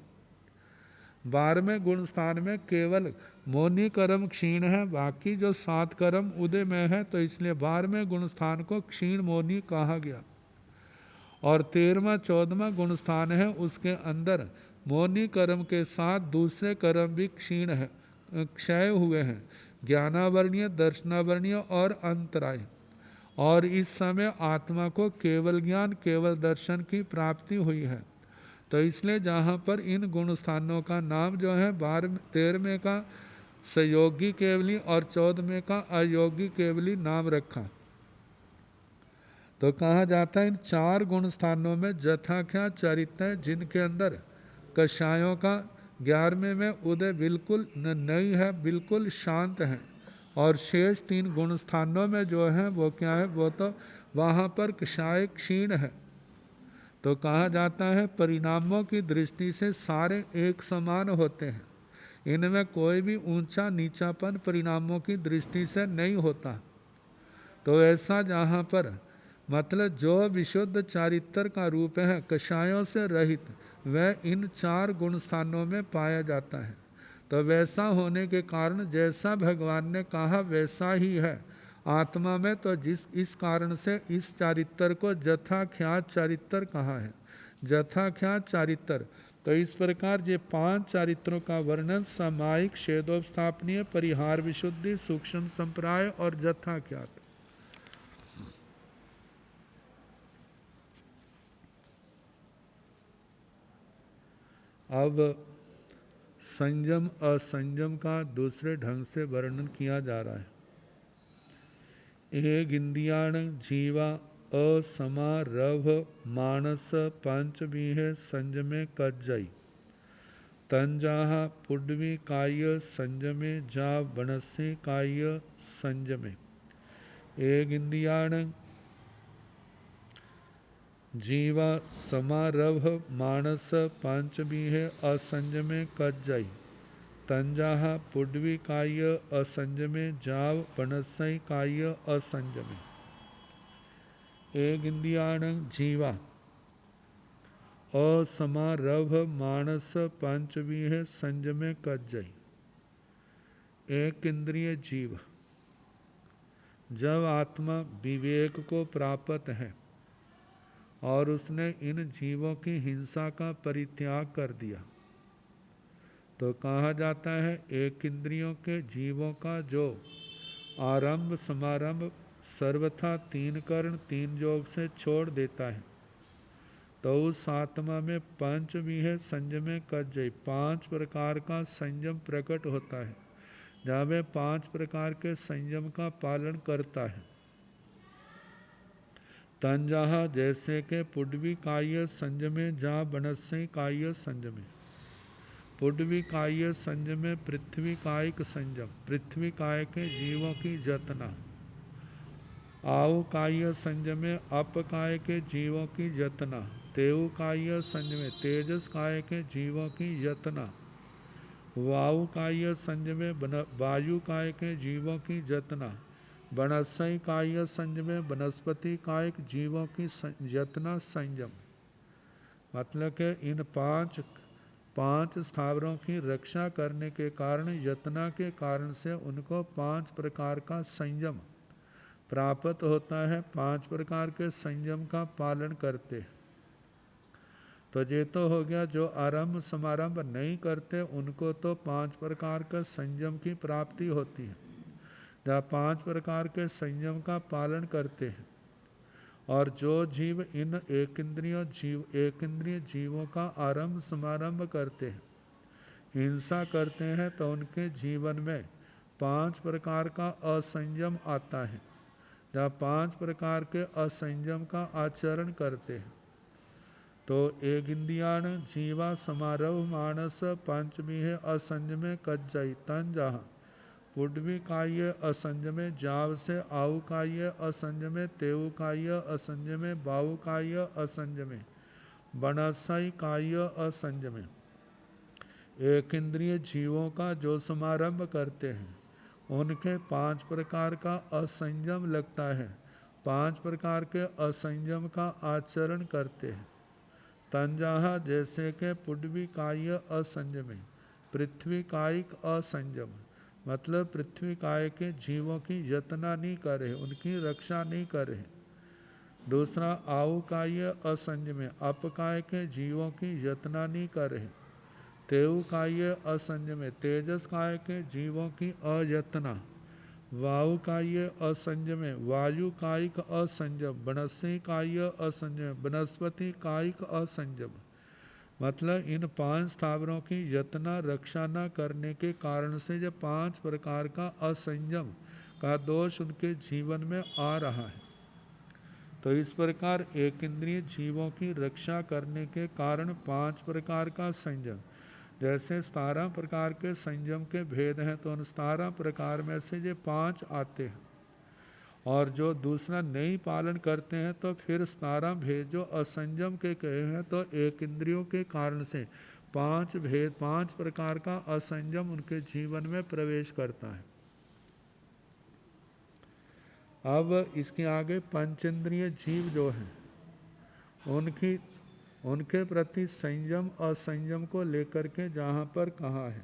12वें गुण स्थान में केवल मोहनी कर्म क्षीण है, बाकी जो 7 कर्म उदय में है, तो इसलिए 12वें गुण स्थान को क्षीण मोहनी कहा गया। और 13वां 14वां गुण स्थान है, उसके अंदर मोहनी कर्म के साथ दूसरे कर्म भी क्षीण है, क्षय हुए हैं, ज्ञानावरणीय, दर्शनावरणीय और अंतराय। और इस समय आत्मा को केवल ज्ञान, केवल दर्शन की प्राप्ति हुई है। तो इसलिए जहाँ पर इन गुण स्थानों का नाम जो है 13वें का सयोगी केवली और 14वें का अयोगी केवली नाम रखा। तो कहा जाता है इन 4 गुण स्थानों में जथाख्यात चरित्र है, जिनके अंदर कषायों का 11वें में उदय बिल्कुल नहीं है, बिल्कुल शांत है। और शेष 3 गुण स्थानों में जो है वो क्या है, वो तो वहाँ पर कषाय क्षीण है। तो कहा जाता है परिणामों की दृष्टि से सारे एक समान होते हैं, इनमें कोई भी ऊंचा नीचापन परिणामों की दृष्टि से नहीं होता। तो ऐसा जहाँ पर मतलब जो विशुद्ध चारित्र का रूप है कषायों से रहित, वह इन 4 गुण स्थानों में पाया जाता है। तो वैसा होने के कारण जैसा भगवान ने कहा वैसा ही है आत्मा में। तो इस कारण से इस चारित्र को जथाख्यात चारित्र कहा है, जथाख्यात चारित्र। तो इस प्रकार ये 5 चारित्रों का वर्णन सामायिक, छेदोपस्थापनीय, परिहार विशुद्धि, सूक्ष्म संप्राय और जथाख्यात। अब संयम असंयम का दूसरे ढंग से वर्णन किया जा रहा है। एक इंद्रियाण जीवा असमारभ मानस पंचमीह संयमे कज्जई तंजाहा पुड्वी काय्य संयमे जा बनस्य काय्य संयमे। एक इंद्रियाण जीवा समारभ मानस पंचमीह असंयमे कज्जई तंजाहा पुड्वी काय्य असंयमे जाव बनसई काय्य असंयमे। एक इंद्रियाण जीवा असमारभ मानस पंचवीह संजमे कज्जई। एक इंद्रिय जीव जब आत्मा विवेक को प्राप्त है और उसने इन जीवों की हिंसा का परित्याग कर दिया तो कहा जाता है एक इंद्रियों के जीवों का जो आरंभ समारंभ सर्वथा तीन कर्ण तीन योग से छोड़ देता है तो उस आत्मा में पंचवीह संयमे कज्जई, 5 प्रकार का संयम प्रकट होता है जहाँ वे 5 प्रकार के संयम का पालन करता है। तंजहा जैसे के पुडवी काय्य संयमे जहाँ बनस्सी काय्य संयमे। पुडवी काय्य संयमे पृथ्वी कायिक संयम, पृथ्वी काय के जीवों की जतना। आव काय्य संयमे अप काय के जीवों की जतना। तेव काय्य संयमे तेजस काय के जीवों की जतना। वायु काय्य संयमे वायु काय के जीवों की जतना। बनस्सई काय्य संयमे वनस्पति कायिक जीवों की जतना संयम। मतलब कि इन पांच स्थावरों की रक्षा करने के कारण यतना के कारण से उनको 5 प्रकार का संयम प्राप्त होता है, 5 प्रकार के संयम का पालन करते हैं। तो ये तो हो गया जो आरंभ समारंभ नहीं करते उनको तो 5 प्रकार का संयम की प्राप्ति होती है, जहाँ 5 प्रकार के संयम का पालन करते हैं। और जो जीव इन एक इंद्रिय जीवों का आरंभ समारंभ करते हैं, हिंसा करते हैं, तो उनके जीवन में 5 प्रकार का असंयम आता है, जहाँ 5 प्रकार के असंयम का आचरण करते हैं। तो एक इंद्रियाण जीवा समारोह मानस पंचमीह असंयमे कज्जई। तन जहाँ पुडवी काय्य असंयमे जाव से आउ काय्य असंयमे तेव काय्य असंयमे बाहु काय्य असंयमे बनस्सई काय्य असंयमे। एक इंद्रिय जीवों का जो समारंभ करते हैं उनके 5 प्रकार का असंयम लगता है, 5 प्रकार के असंयम का आचरण करते हैं। तंजहा जैसे के पुडवी काय्य असंयमे पृथ्वी कायिक असंयम, मतलब पृथ्वी काय के जीवों की यतना नहीं कर रहे, उनकी रक्षा नहीं कर रहे। दूसरा आउ काय्य असंयमे अपकाय के जीवों की यतना नहीं कर रहे। तेव काय्य असंयमे तेजस काय के जीवों की अयतना। वायु काय्य असंयमे वायु कायिक असंयम। बनस्सी काय्य असंयम वनस्पति कायिक असंयम। मतलब इन 5 स्थावरों की यतना रक्षा न करने के कारण से जब 5 प्रकार का असंयम का दोष उनके जीवन में आ रहा है। तो इस प्रकार एक इंद्रिय जीवों की रक्षा करने के कारण 5 प्रकार का संयम, जैसे 17 प्रकार के संयम के भेद हैं तो उन 17 प्रकार में से ये 5 आते हैं, और जो दूसरा नहीं पालन करते हैं तो फिर 17 भेद जो असंयम के कहे हैं तो एक इंद्रियों के कारण से 5 प्रकार का असंयम उनके जीवन में प्रवेश करता है। अब इसके आगे पंचेंद्रिय जीव जो हैं उनके प्रति संयम असंयम को लेकर के जहाँ पर कहा है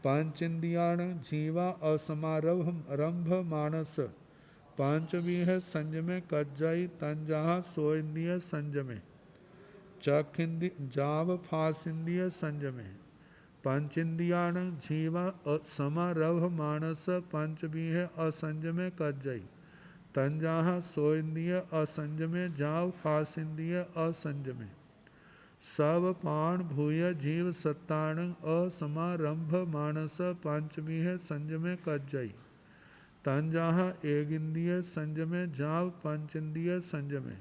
पंचेंद्रियाण जीवा असमारंभ मानस पंचवीह संयमे कज्जई। तंजहा सोइंद्रिय संयमे जाव फासिंद्रिय संयमे। पंचेंद्रियाण जीवा समारंभ मानस पंचवीह असंयमे कज्जई। तंजहा सोइंद्रिय असंयमे जाव फासिंद्रिय असंयमे। सब पाण भूय जीव सत्ताण असमारंभ मानस पंचमीह संयमे कज्जई। तंजहा एक इंद्रिय संयमे जाव पंचेंद्रिय संयमे।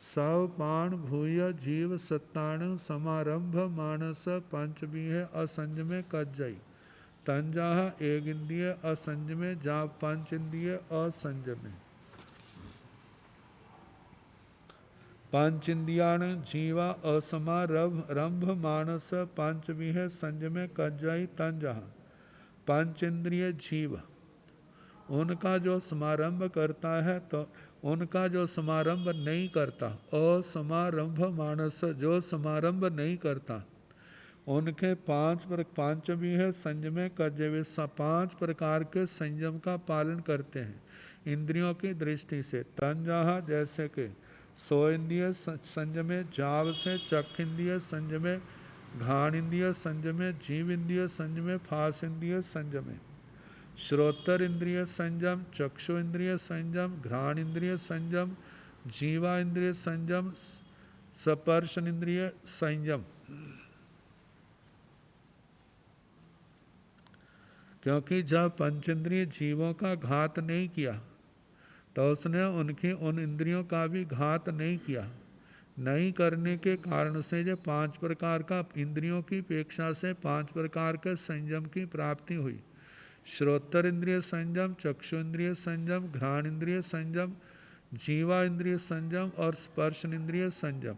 सब पाण भूय जीव सत्ताण समारंभ मानस पंचमीह असंयमे कज्जई। तंजहा एक इंद्रिय असंयमे जाव पंचेंद्रिय असंयमे। पंचेंद्रियाण जीवा असमारंभ मानस पंचमीह संयमे कज्जई। तंजहा पंचेंद्रिय जीव उनका जो समारंभ करता है तो उनका जो समारंभ नहीं करता, असमारंभ मानस जो समारंभ नहीं करता, उनके पांचवी है संयम कज्जे, वे 5 प्रकार के संयम का पालन करते हैं इंद्रियों की दृष्टि से। तन जहाँ जैसे कि सो इंद्रिय संयमे, जाव से चख इंद्रिय संयमे, घाण इंद्रिय संयमे, जीव इंद्रिय संयमे, फास इंद्रिय संयमे, श्रोत्र इंद्रिय संयम, चक्षु इंद्रिय संयम, घ्राण इंद्रिय संयम, जीवा इंद्रिय संयम, स्पर्श इंद्रिय संयम। क्योंकि जब पंचेंद्रिय जीवों का घात नहीं किया तो उसने उनकी उन इंद्रियों का भी घात नहीं किया। नहीं करने के कारण से जो 5 प्रकार का इंद्रियों की अपेक्षा से 5 प्रकार के संयम की प्राप्ति हुई। श्रोत्र इंद्रिय संयम, चक्षु इंद्रिय संयम, घ्राण इंद्रिय संयम, जीवा इंद्रिय संयम और स्पर्श इंद्रिय संयम।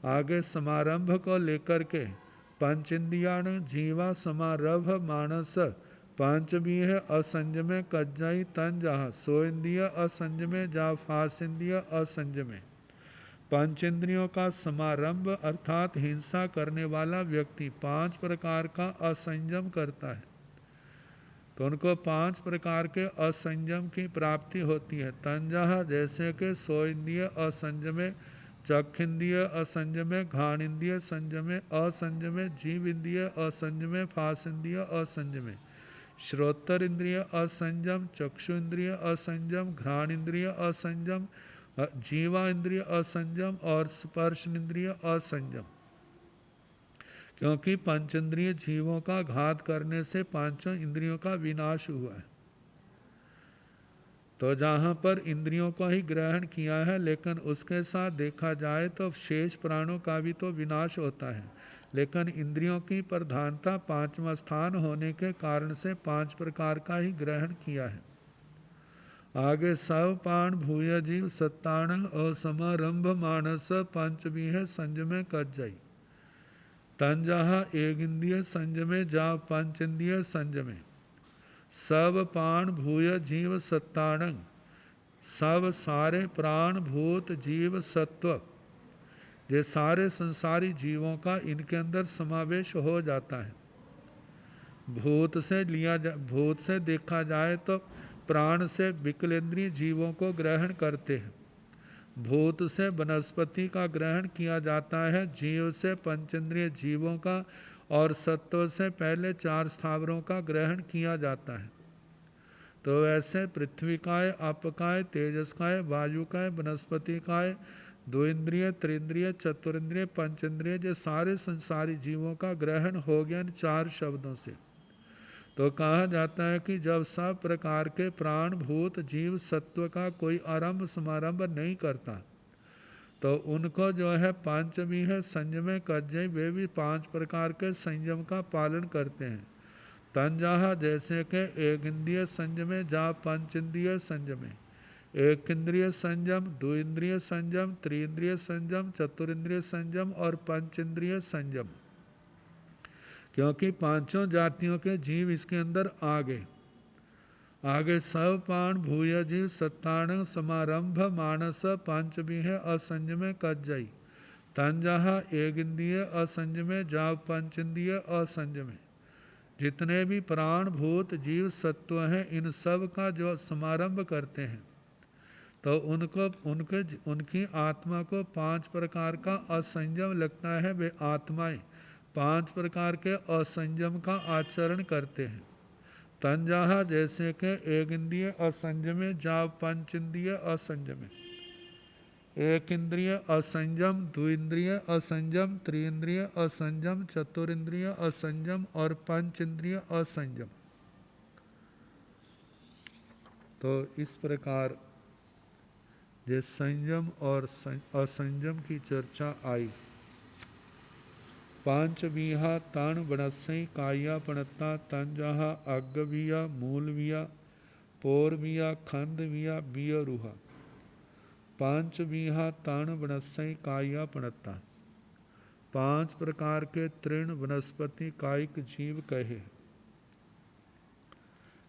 आगे समारंभ को लेकर के पंचेन्द्रियाण जीवा समारंभ मानस, पांचवी है असंयमे कज्जई तन जहाँ, सो इंद्रिय असंयमे जा फास इंद्रिय असंयमे। पंचेंद्रियों का समारंभ अर्थात हिंसा करने वाला व्यक्ति 5 प्रकार का असंयम करता है तो उनको 5 प्रकार के असंयम की प्राप्ति होती है। तंजहा जैसे कि सो इंद्रिय असंयमे, चख इंद्रिय असंयमे, घाण इंद्रिय संयमे असंयमे, जीव इंद्रिय असंयमे, फास इंद्रिय असंयमे, श्रोत्र इंद्रिय असंयम, चक्षु इंद्रिय असंयम, घ्राण इंद्रिय असंयम, जीवा इंद्रिय असंयम और स्पर्श इंद्रिय असंयम। क्योंकि पंचेंद्रिय जीवों का घात करने से पांचों इंद्रियों का विनाश हुआ है। तो जहाँ पर इंद्रियों को ही ग्रहण किया है, लेकिन उसके साथ देखा जाए तो शेष प्राणों का भी तो विनाश होता है, लेकिन इंद्रियों की प्रधानता 5वां स्थान होने के कारण से 5 प्रकार का ही ग्रहण किया है। आगे सब पाण भूय जीव सत्ताण असमारंभ मानस, पंचमी है संयमे कज्जई तन जहाँ एक इंद्रिय संयमे जा पंच इंद्रिय संयमे, सब प्राण भूय जीव सत्ताणं, सब सारे प्राण भूत जीव सत्व, ये सारे संसारी जीवों का इनके अंदर समावेश हो जाता है। भूत से देखा जाए तो प्राण से विकलेंद्रीय जीवों को ग्रहण करते हैं, भूत से वनस्पति का ग्रहण किया जाता है, जीव से पंचेंद्रिय जीवों का और सत्व से पहले 4 स्थावरों का ग्रहण किया जाता है। तो ऐसे पृथ्वी काय, अपकाय, तेजसकाय, वायुकाय, वनस्पति काय, 2 इंद्रिय, त्रिंद्रिय, चतुरिंद्रिय, पंचेंद्रिय, जो सारे संसारी जीवों का ग्रहण हो गया इन 4 शब्दों से। तो कहा जाता है कि जब सब प्रकार के प्राण भूत जीव सत्व का कोई आरंभ समारंभ नहीं करता तो उनको जो है पांचवी है संयमे कज्जई, वे भी 5 प्रकार के संयम का पालन करते हैं। तंजहा जैसे कि एक इंद्रिय संयमे जा पंच इंद्रिय संयमे, एक इंद्रिय संयम, 2 इंद्रिय संयम, त्रिंद्रिय संयम, चतुरिंद्रिय संयम और पंच इंद्रिय संयम। क्योंकि 5 जातियों के जीव इसके अंदर आ गए। आगे सब पाण भूय जीव सत्ताण समारंभ मानस, पंचमी है असंयमे कज्जई तंजहा एक इंद्रिय असंयमे जाव पंच इंद्रिय असंयमे। जितने भी प्राण भूत जीव सत्व हैं इन सब का जो समारंभ करते हैं तो उनकी आत्मा को 5 प्रकार का असंयम लगता है, वे आत्माएं 5 प्रकार के असंयम का आचरण करते हैं। तंजहा जैसे कि एक इंद्रिय असंयमे जाव पंच इंद्रिय असंयमे, एक इंद्रिय असंयम, 2 इंद्रिय असंयम, त्रिंद्रिय असंयम, चतुरिंद्रिय असंयम और पंच इंद्रिय असंयम। तो इस प्रकार ये संयम और असंयम की चर्चा आई। पांचवीहा तण बनस्सई काया पणता तंजहा अग्गविया मूलविया पोरविया खंदविया बियरुहा। पांचवीहा तण बनस्सई काया पणता, 5 प्रकार के तृण वनस्पति कायिक जीव कहे।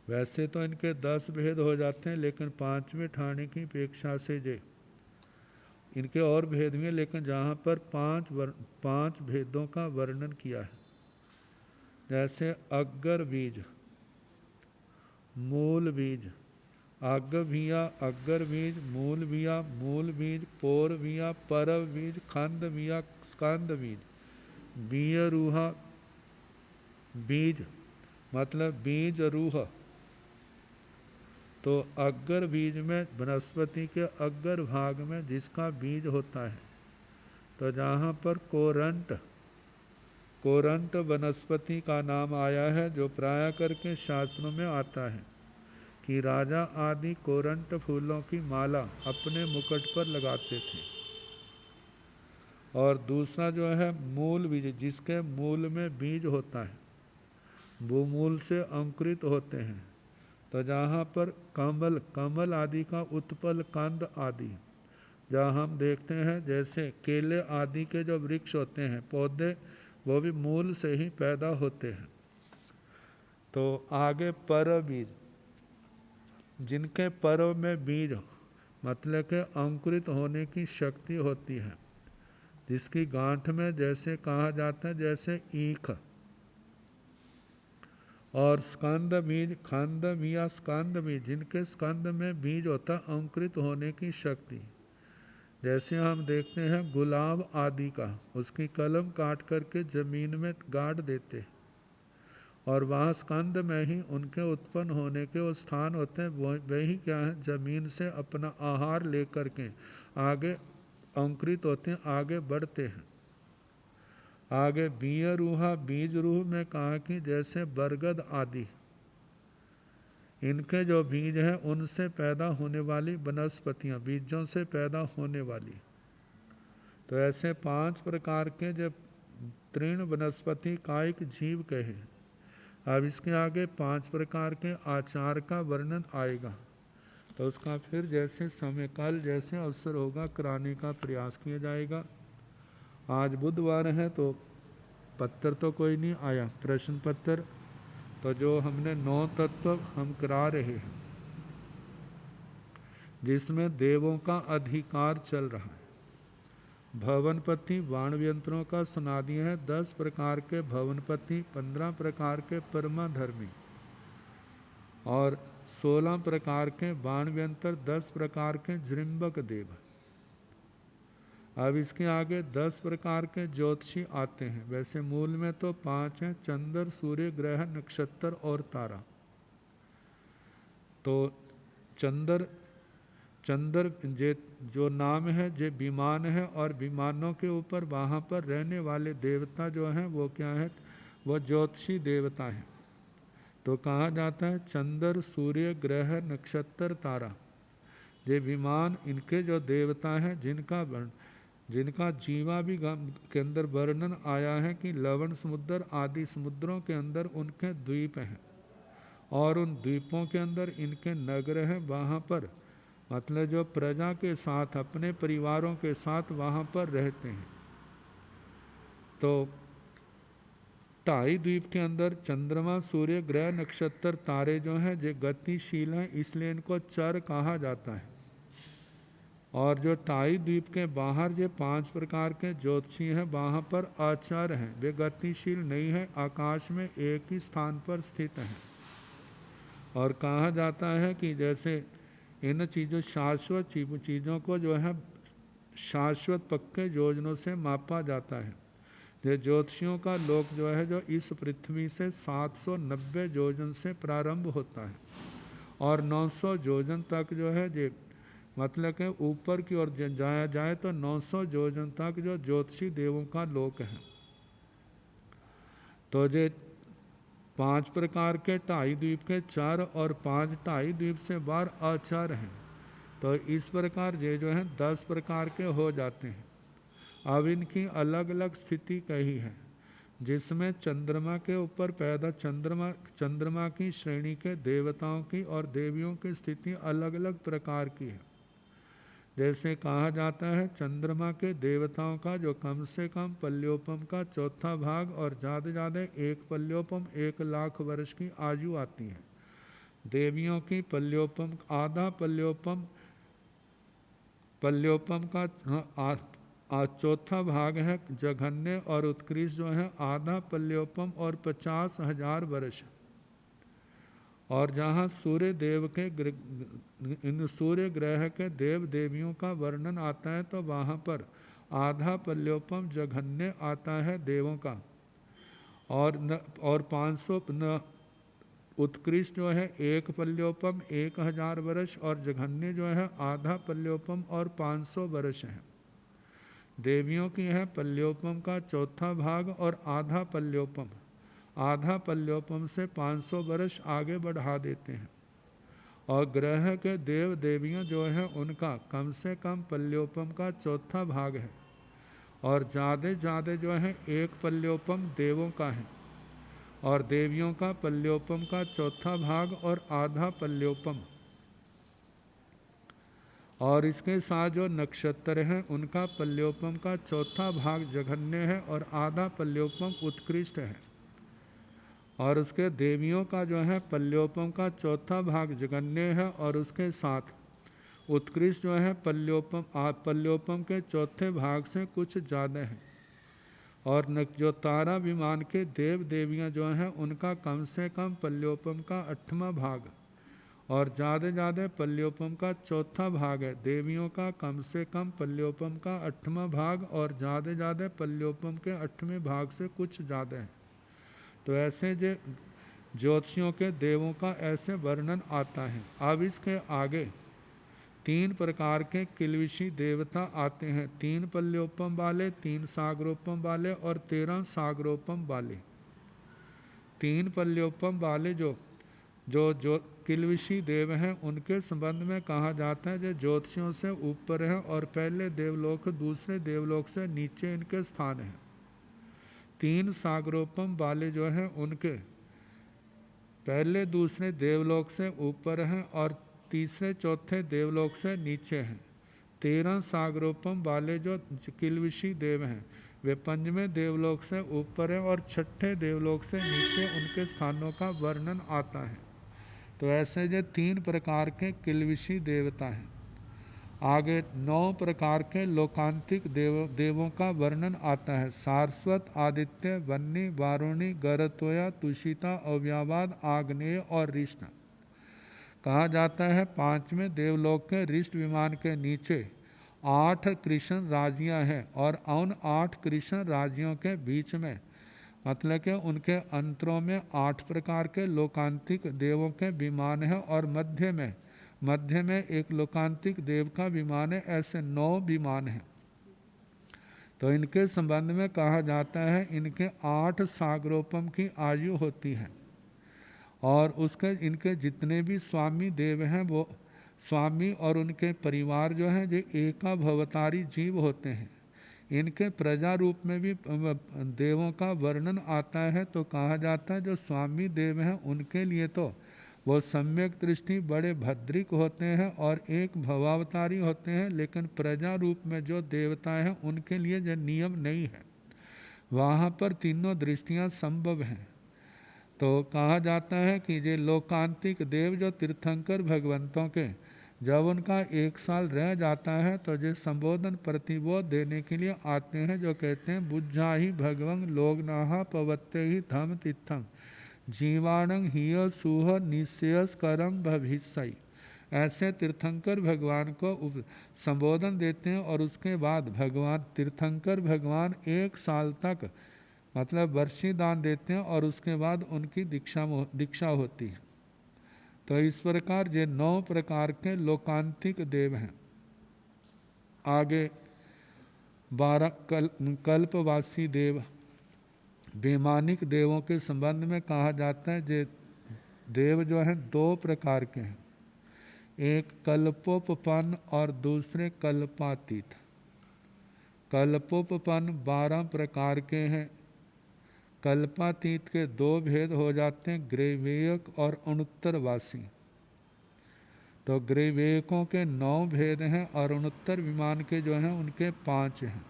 वैसे तो इनके 10 भेद हो जाते हैं, लेकिन 5वें ठाणे की अपेक्षा से जे इनके और भेद भी हैं, लेकिन जहाँ पर 5 भेदों का वर्णन किया है, जैसे अग्गर बीज, मूल बीज, आग भिया अग्गर बीज, मूल भिया मूल बीज, पोर भिया परव बीज, खंद भिया स्कंद बीज, बीय रूहा बीज मतलब बीज रूह। तो अग्गर बीज में वनस्पति के अग्गर भाग में जिसका बीज होता है, तो जहाँ पर कोरंट वनस्पति का नाम आया है, जो प्राय करके शास्त्रों में आता है कि राजा आदि कोरंट फूलों की माला अपने मुकुट पर लगाते थे। और दूसरा जो है मूल बीज, जिसके मूल में बीज होता है, वो मूल से अंकुरित होते हैं। तो जहाँ पर कमल आदि का उत्पल कंद आदि, जहाँ हम देखते हैं जैसे केले आदि के जो वृक्ष होते हैं, पौधे, वो भी मूल से ही पैदा होते हैं। तो आगे पर बीज, जिनके परव में बीज मतलब के अंकुरित होने की शक्ति होती है, जिसकी गांठ में जैसे कहा जाता है जैसे ईख। और स्कंद बीज, खंद या स्कंद बीज, जिनके स्कंद में बीज होता अंकुरित होने की शक्ति। जैसे हम देखते हैं गुलाब आदि का, उसकी कलम काट करके जमीन में गाड़ देते हैं, और वहाँ स्कंद में ही उनके उत्पन्न होने के वो स्थान होते हैं। वही क्या है, जमीन से अपना आहार लेकर के आगे अंकुरित होते हैं, आगे बढ़ते हैं। आगे बीय रूहा बीज रूह में कहा कि जैसे बरगद आदि, इनके जो बीज हैं उनसे पैदा होने वाली वनस्पतियाँ, बीजों से पैदा होने वाली। तो ऐसे 5 प्रकार के जब तृण वनस्पति कायिक जीव कहे। अब इसके आगे 5 प्रकार के आचार का वर्णन आएगा, तो उसका फिर जैसे समय काल जैसे अवसर होगा कराने का प्रयास किया जाएगा। आज बुधवार है तो पत्र तो कोई नहीं आया, प्रश्न पत्र, तो जो हमने 9 तत्व हम करा रहे हैं, जिसमें देवों का अधिकार चल रहा है। भवनपति वाणव्यंत्रों का सुना दिया है, 10 प्रकार के भवनपति, 15 प्रकार के परमाधर्मी और 16 प्रकार के वाणव्यंतर, 10 प्रकार के जृंबक देव। अब इसके आगे 10 प्रकार के ज्योतिषी आते हैं। वैसे मूल में तो 5 हैं, चंद्र, सूर्य, ग्रह, नक्षत्र और तारा। तो चंद्र जो नाम है जो विमान है, और विमानों के ऊपर वहाँ पर रहने वाले देवता जो हैं वो क्या है, वो ज्योतिषी देवता हैं। तो कहा जाता है चंद्र, सूर्य, ग्रह, नक्षत्र, तारा, ये विमान, इनके जो देवता हैं, जिनका जीवा भी के अंदर वर्णन आया है कि लवण समुद्र आदि समुद्रों के अंदर उनके द्वीप हैं, और उन द्वीपों के अंदर इनके नगर हैं। वहाँ पर मतलब जो प्रजा के साथ, अपने परिवारों के साथ वहाँ पर रहते हैं। तो 2.5 द्वीप के अंदर चंद्रमा, सूर्य, ग्रह, नक्षत्र, तारे जो हैं ये गतिशील हैं, इसलिए इनको चर कहा जाता है। और जो 2.5 द्वीप के बाहर जो 5 प्रकार के ज्योतिषी हैं, वहाँ पर आचार हैं, वे गतिशील नहीं है, आकाश में एक ही स्थान पर स्थित हैं। और कहा जाता है कि जैसे इन चीज़ों शाश्वत चीज़ों को जो है शाश्वत पक्के योजनों से मापा जाता है। ये ज्योतिषियों का लोक जो है, जो इस पृथ्वी से 790 योजन से प्रारंभ होता है, और 900 योजन तक जो है ये मतलब के ऊपर की ओर जाया जाए तो 900 योजन तक जो ज्योतिषी देवों का लोक है। तो ये 5 प्रकार के 2.5 द्वीप के 4 और 5 2.5 द्वीप से बाहर आचार हैं। तो इस प्रकार ये जो है 10 प्रकार के हो जाते हैं। अब इनकी अलग अलग स्थिति कही है, जिसमें चंद्रमा के ऊपर पैदा चंद्रमा की श्रेणी के देवताओं की और देवियों की स्थिति अलग अलग प्रकार की है। जैसे कहा जाता है चंद्रमा के देवताओं का जो कम से कम पल्योपम का 1/4 भाग और ज़्यादा 1 पल्योपम 1 लाख वर्ष की आयु आती है, देवियों की पल्योपम, आधा पल्योपम का चौथा भाग है जघन्य और उत्कृष्ट जो है आधा पल्योपम और 50,000 वर्ष। और जहाँ सूर्य देव के इन सूर्य ग्रह के देव देवियों का वर्णन आता है तो वहाँ पर आधा पल्योपम जघन्य आता है देवों का, और 500 उत्कृष्ट जो है एक पल्योपम 1000 वर्ष, और जघन्य जो है आधा पल्योपम और 500 वर्ष है। देवियों की है पल्योपम का चौथा भाग और आधा पल्योपम, आधा पल्योपम से 500 वर्ष आगे बढ़ा देते हैं। और ग्रह के देव देवियाँ जो हैं उनका कम से कम पल्योपम का चौथा भाग है, और ज़्यादा जो है एक पल्योपम देवों का है, और देवियों का पल्योपम का चौथा भाग और आधा पल्योपम। और इसके साथ जो नक्षत्र हैं उनका पल्योपम का चौथा भाग जघन्य है और आधा पल्योपम उत्कृष्ट है। और उसके देवियों का जो है पल्योपम का चौथा भाग जघन्य है और उसके साथ उत्कृष्ट जो है पल्योपम के चौथे भाग से कुछ ज़्यादा है। और जो तारा विमान के देव देवियाँ जो हैं उनका कम से कम पल्योपम का 8वां भाग और ज़्यादा पल्योपम का चौथा भाग है। देवियों का कम से कम पल्योपम का 8वां भाग और ज़्यादा पल्योपम के 8वें भाग से कुछ ज़्यादा है। तो ऐसे जो ज्योतिषियों के देवों का ऐसे वर्णन आता है। अब इसके आगे 3 प्रकार के किलविशी देवता आते हैं, 3 पल्योपम वाले, 3 सागरोपम वाले और 13 सागरोपम वाले। 3 पल्योपम वाले जो किलविशी देव हैं उनके संबंध में कहा जाता है जो ज्योतिषियों से ऊपर हैं और पहले देवलोक दूसरे देवलोक से नीचे इनके स्थान हैं। 3 सागरोपम वाले जो हैं उनके पहले दूसरे देवलोक से ऊपर हैं और तीसरे चौथे देवलोक से नीचे हैं। 13 सागरोपम वाले जो किलविशी देव हैं वे 5वें देवलोक से ऊपर हैं और 6ठे देवलोक से नीचे उनके स्थानों का वर्णन आता है। तो ऐसे जो 3 प्रकार के किलविशी देवता हैं। आगे 9 प्रकार के लोकांतिक देवों का वर्णन आता है। सारस्वत, आदित्य, वन्नी, वारुणी, गरतोया, तुषिता, अव्यावाद, आग्नेय और रिष्ण। कहा जाता है 5वें देवलोक के रिष्ट विमान के नीचे 8 कृष्ण राज्याँ हैं और उन 8 कृष्ण राज्यों के बीच में मतलब कि उनके अंतरों में 8 प्रकार के लोकांतिक देवों के विमान हैं और मध्य में एक लोकांतिक देव का विमान है। ऐसे 9 विमान हैं। तो इनके संबंध में कहा जाता है इनके 8 सागरोपम की आयु होती है और उसके इनके जितने भी स्वामी देव हैं वो स्वामी और उनके परिवार जो हैं जो एकाभवतारी जीव होते हैं। इनके प्रजा रूप में भी देवों का वर्णन आता है। तो कहा जाता है जो स्वामी देव हैं उनके लिए तो वो सम्यक दृष्टि बड़े भद्रिक होते हैं और एक भवावतारी होते हैं, लेकिन प्रजा रूप में जो देवता हैं उनके लिए जो नियम नहीं है, वहाँ पर तीनों दृष्टियाँ संभव हैं। तो कहा जाता है कि ये लोकांतिक देव जो तीर्थंकर भगवंतों के जब उनका 1 साल रह जाता है तो ये संबोधन प्रतिबोध देने के लिए आते हैं, जो कहते हैं बुझा ही भगवंग लोग नाहा पवत्ते ही धम तिथम जीवाणंग हिय सुह निश्चयस करम भविष्य। ऐसे तीर्थंकर भगवान को संबोधन देते हैं और उसके बाद भगवान तीर्थंकर भगवान 1 साल तक मतलब वर्षी दान देते हैं और उसके बाद उनकी दीक्षा होती है। तो इस प्रकार ये 9 प्रकार के लोकांतिक देव हैं। आगे 12 कल्पवासी देव वैमानिक देवों के संबंध में कहा जाता है ये देव जो हैं 2 प्रकार के हैं, एक कल्पोपपन्न और दूसरे कल्पातीत। कल्पोपपन्न 12 प्रकार के हैं। कल्पातीत के 2 भेद हो जाते हैं, ग्रैवेयक और अणुत्तरवासी। तो ग्रैवेयकों के 9 भेद हैं और अणुत्तर विमान के जो हैं उनके 5 हैं।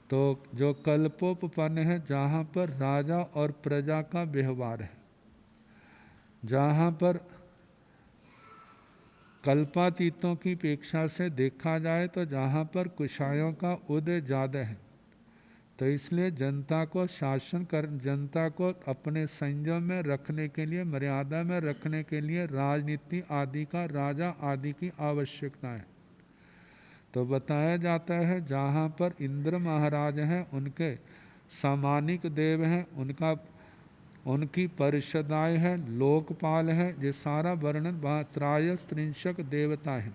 तो जो कल्पोपपन्न है जहाँ पर राजा और प्रजा का व्यवहार है, जहाँ पर कल्पातीतों की अपेक्षा से देखा जाए तो जहाँ पर कुशायों का उदय ज़्यादा है, तो इसलिए जनता को शासन कर, जनता को अपने संयम में रखने के लिए, मर्यादा में रखने के लिए राजनीति आदि का, राजा आदि की आवश्यकता है। तो बताया जाता है जहाँ पर इंद्र महाराज हैं, उनके सामानिक देव हैं, उनकी परिषदाएँ हैं, लोकपाल हैं, ये सारा वर्णन त्रयस्त्रिंशक देवता है।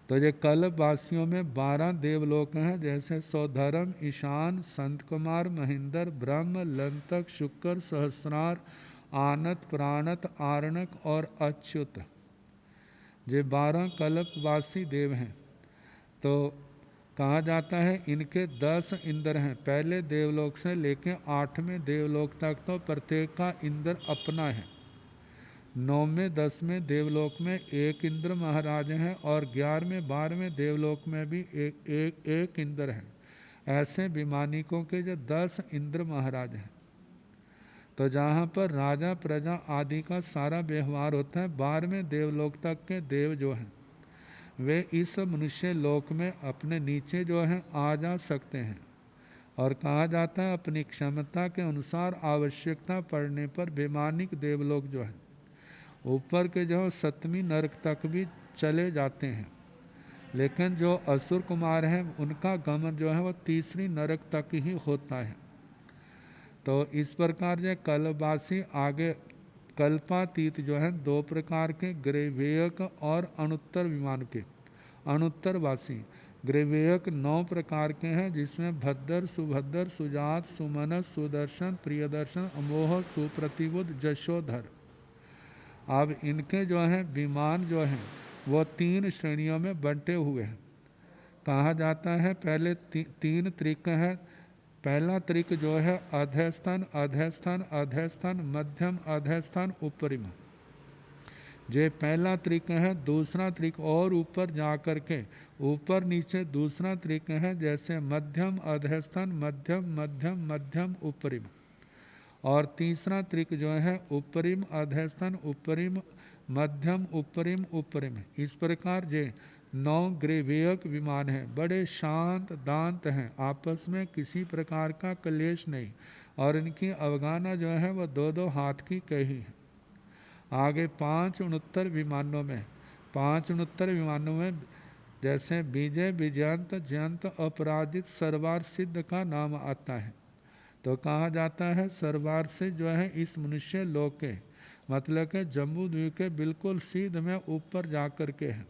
तो ये कल्प वासियों में 12 देवलोक हैं, जैसे सौधर्म, ईशान, संत कुमार, महेंद्र, ब्रह्म, लंतक, शुक्र, सहस्रार, आनत, प्राणत, आरणक और अच्युत। ये 12 कल्पवासी देव हैं। तो कहा जाता है इनके 10 इंद्र हैं, पहले देवलोक से लेकर 8वें देवलोक तक तो प्रत्येक का इंद्र अपना है। 9वें 10वें देवलोक में एक इंद्र महाराज हैं और 11वें 12वें देवलोक में भी एक इंद्र है। ऐसे विमानिकों के जो 10 इंद्र महाराज हैं। तो जहाँ पर राजा प्रजा आदि का सारा व्यवहार होता है, 12वें देवलोक तक के देव जो हैं वे इस मनुष्य लोक में अपने नीचे जो हैं आ जा सकते हैं। और कहा जाता है अपनी क्षमता के अनुसार आवश्यकता पड़ने पर विमानिक देवलोक जो है ऊपर के जो 7वीं नरक तक भी चले जाते हैं, लेकिन जो असुर कुमार हैं उनका गमन जो है वो 3री नरक तक ही होता है। तो इस प्रकार जो कल्पवासी आगे कल्पातीत जो है 2 प्रकार के, ग्रैवेयक और अनुत्तर विमान के। अनुत्तरवासी ग्रैवेयक 9 प्रकार के हैं, जिसमें भद्र, सुभद्र, सुजात, सुमनस, सुदर्शन, प्रियदर्शन, अमोह, सुप्रतिबुद्ध, जशोधर। अब इनके जो हैं विमान जो हैं वो 3 श्रेणियों में बंटे हुए हैं। कहा जाता है पहले 3 त्रिक हैं। पहला त्रिक जो है अधस्थन, अधस्थन, अधस्थन, मध्यम, अधस्थन, उपरिम। ये पहला त्रिक है। दूसरा त्रिक और ऊपर जा कर के ऊपर नीचे दूसरा त्रिक है, जैसे मध्यम, अधस्थन, मध्यम, मध्यम, मध्यम, उपरिम। और तीसरा त्रिक जो है उपरिम, अधस्थन, उपरिम, मध्यम, उपरिम, उपरिम। इस प्रकार ये 9 ग्रैवेयक विमान हैं। बड़े शांत दांत हैं, आपस में किसी प्रकार का क्लेश नहीं, और इनकी अवगाना जो है वह 2-2 हाथ की कही है। आगे 5 उन्नतर विमानों में, 5 उन्नतर विमानों में जैसे विजय, विजयंत, जयंत, अपराजित, सर्वार सिद्ध का नाम आता है। तो कहा जाता है सर्वार से जो है इस मनुष्य लोक के, मतलब के जम्बू द्वीप के बिल्कुल सीध में ऊपर जा कर के है।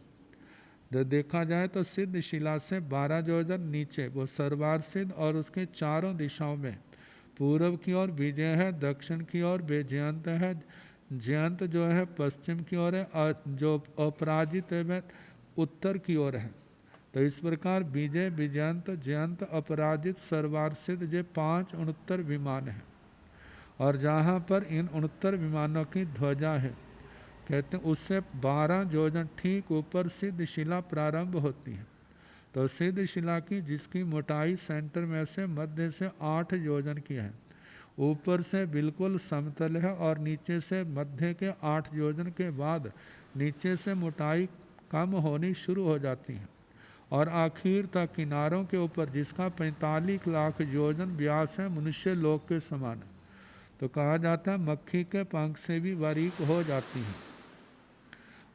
जब देखा जाए तो सिद्ध शिला से 12 योजन नीचे वो सर्वार सिद्ध, और उसके चारों दिशाओं में पूर्व की ओर विजय है, दक्षिण की ओर बेजयंत है, जयंत जो है पश्चिम की ओर है, जो अपराजित है उत्तर की ओर है। तो इस प्रकार विजय, विजयंत, जयंत, अपराजित, सर्वार्सित ये 5 उन्नतर विमान हैं। और जहाँ पर इन उन्नतर विमानों की ध्वजा है, कहते हैं उससे 12 योजन ठीक ऊपर सिद्ध शिला प्रारंभ होती है। तो सिद्ध शिला की जिसकी मोटाई सेंटर में से मध्य से 8 योजन की है, ऊपर से बिल्कुल समतल है, और नीचे से मध्य के 8 योजन के बाद नीचे से मोटाई कम होनी शुरू हो जाती है, और आखिर तक किनारों के ऊपर जिसका 45 लाख योजन व्यास है, मनुष्य लोक के समान। तो कहा जाता है मक्खी के पंख से भी बारीक हो जाती है।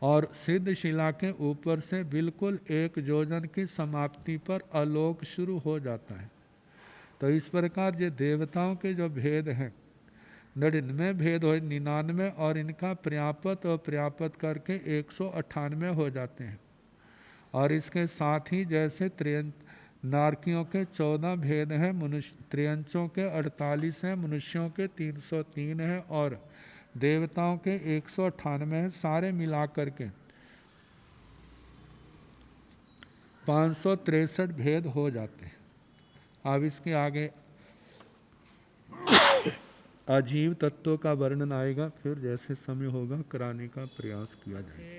और सिद्ध शिला के ऊपर से बिल्कुल 1 योजन की समाप्ति पर आलोक शुरू हो जाता है। तो इस प्रकार ये देवताओं के जो भेद हैं 99 भेद हो, 99, और इनका पर्यापत और पर्यापत करके 198 हो जाते हैं। और इसके साथ ही जैसे नारकियों के 14 भेद हैं, मनुष्य त्रियंचों के 48 हैं, मनुष्यों के 303 हैं, और देवताओं के 198 हैं। सारे मिलाकर के 563 भेद हो जाते हैं। अब इसके आगे अजीव तत्वों का वर्णन आएगा, फिर जैसे समय होगा कराने का प्रयास किया जाएगा।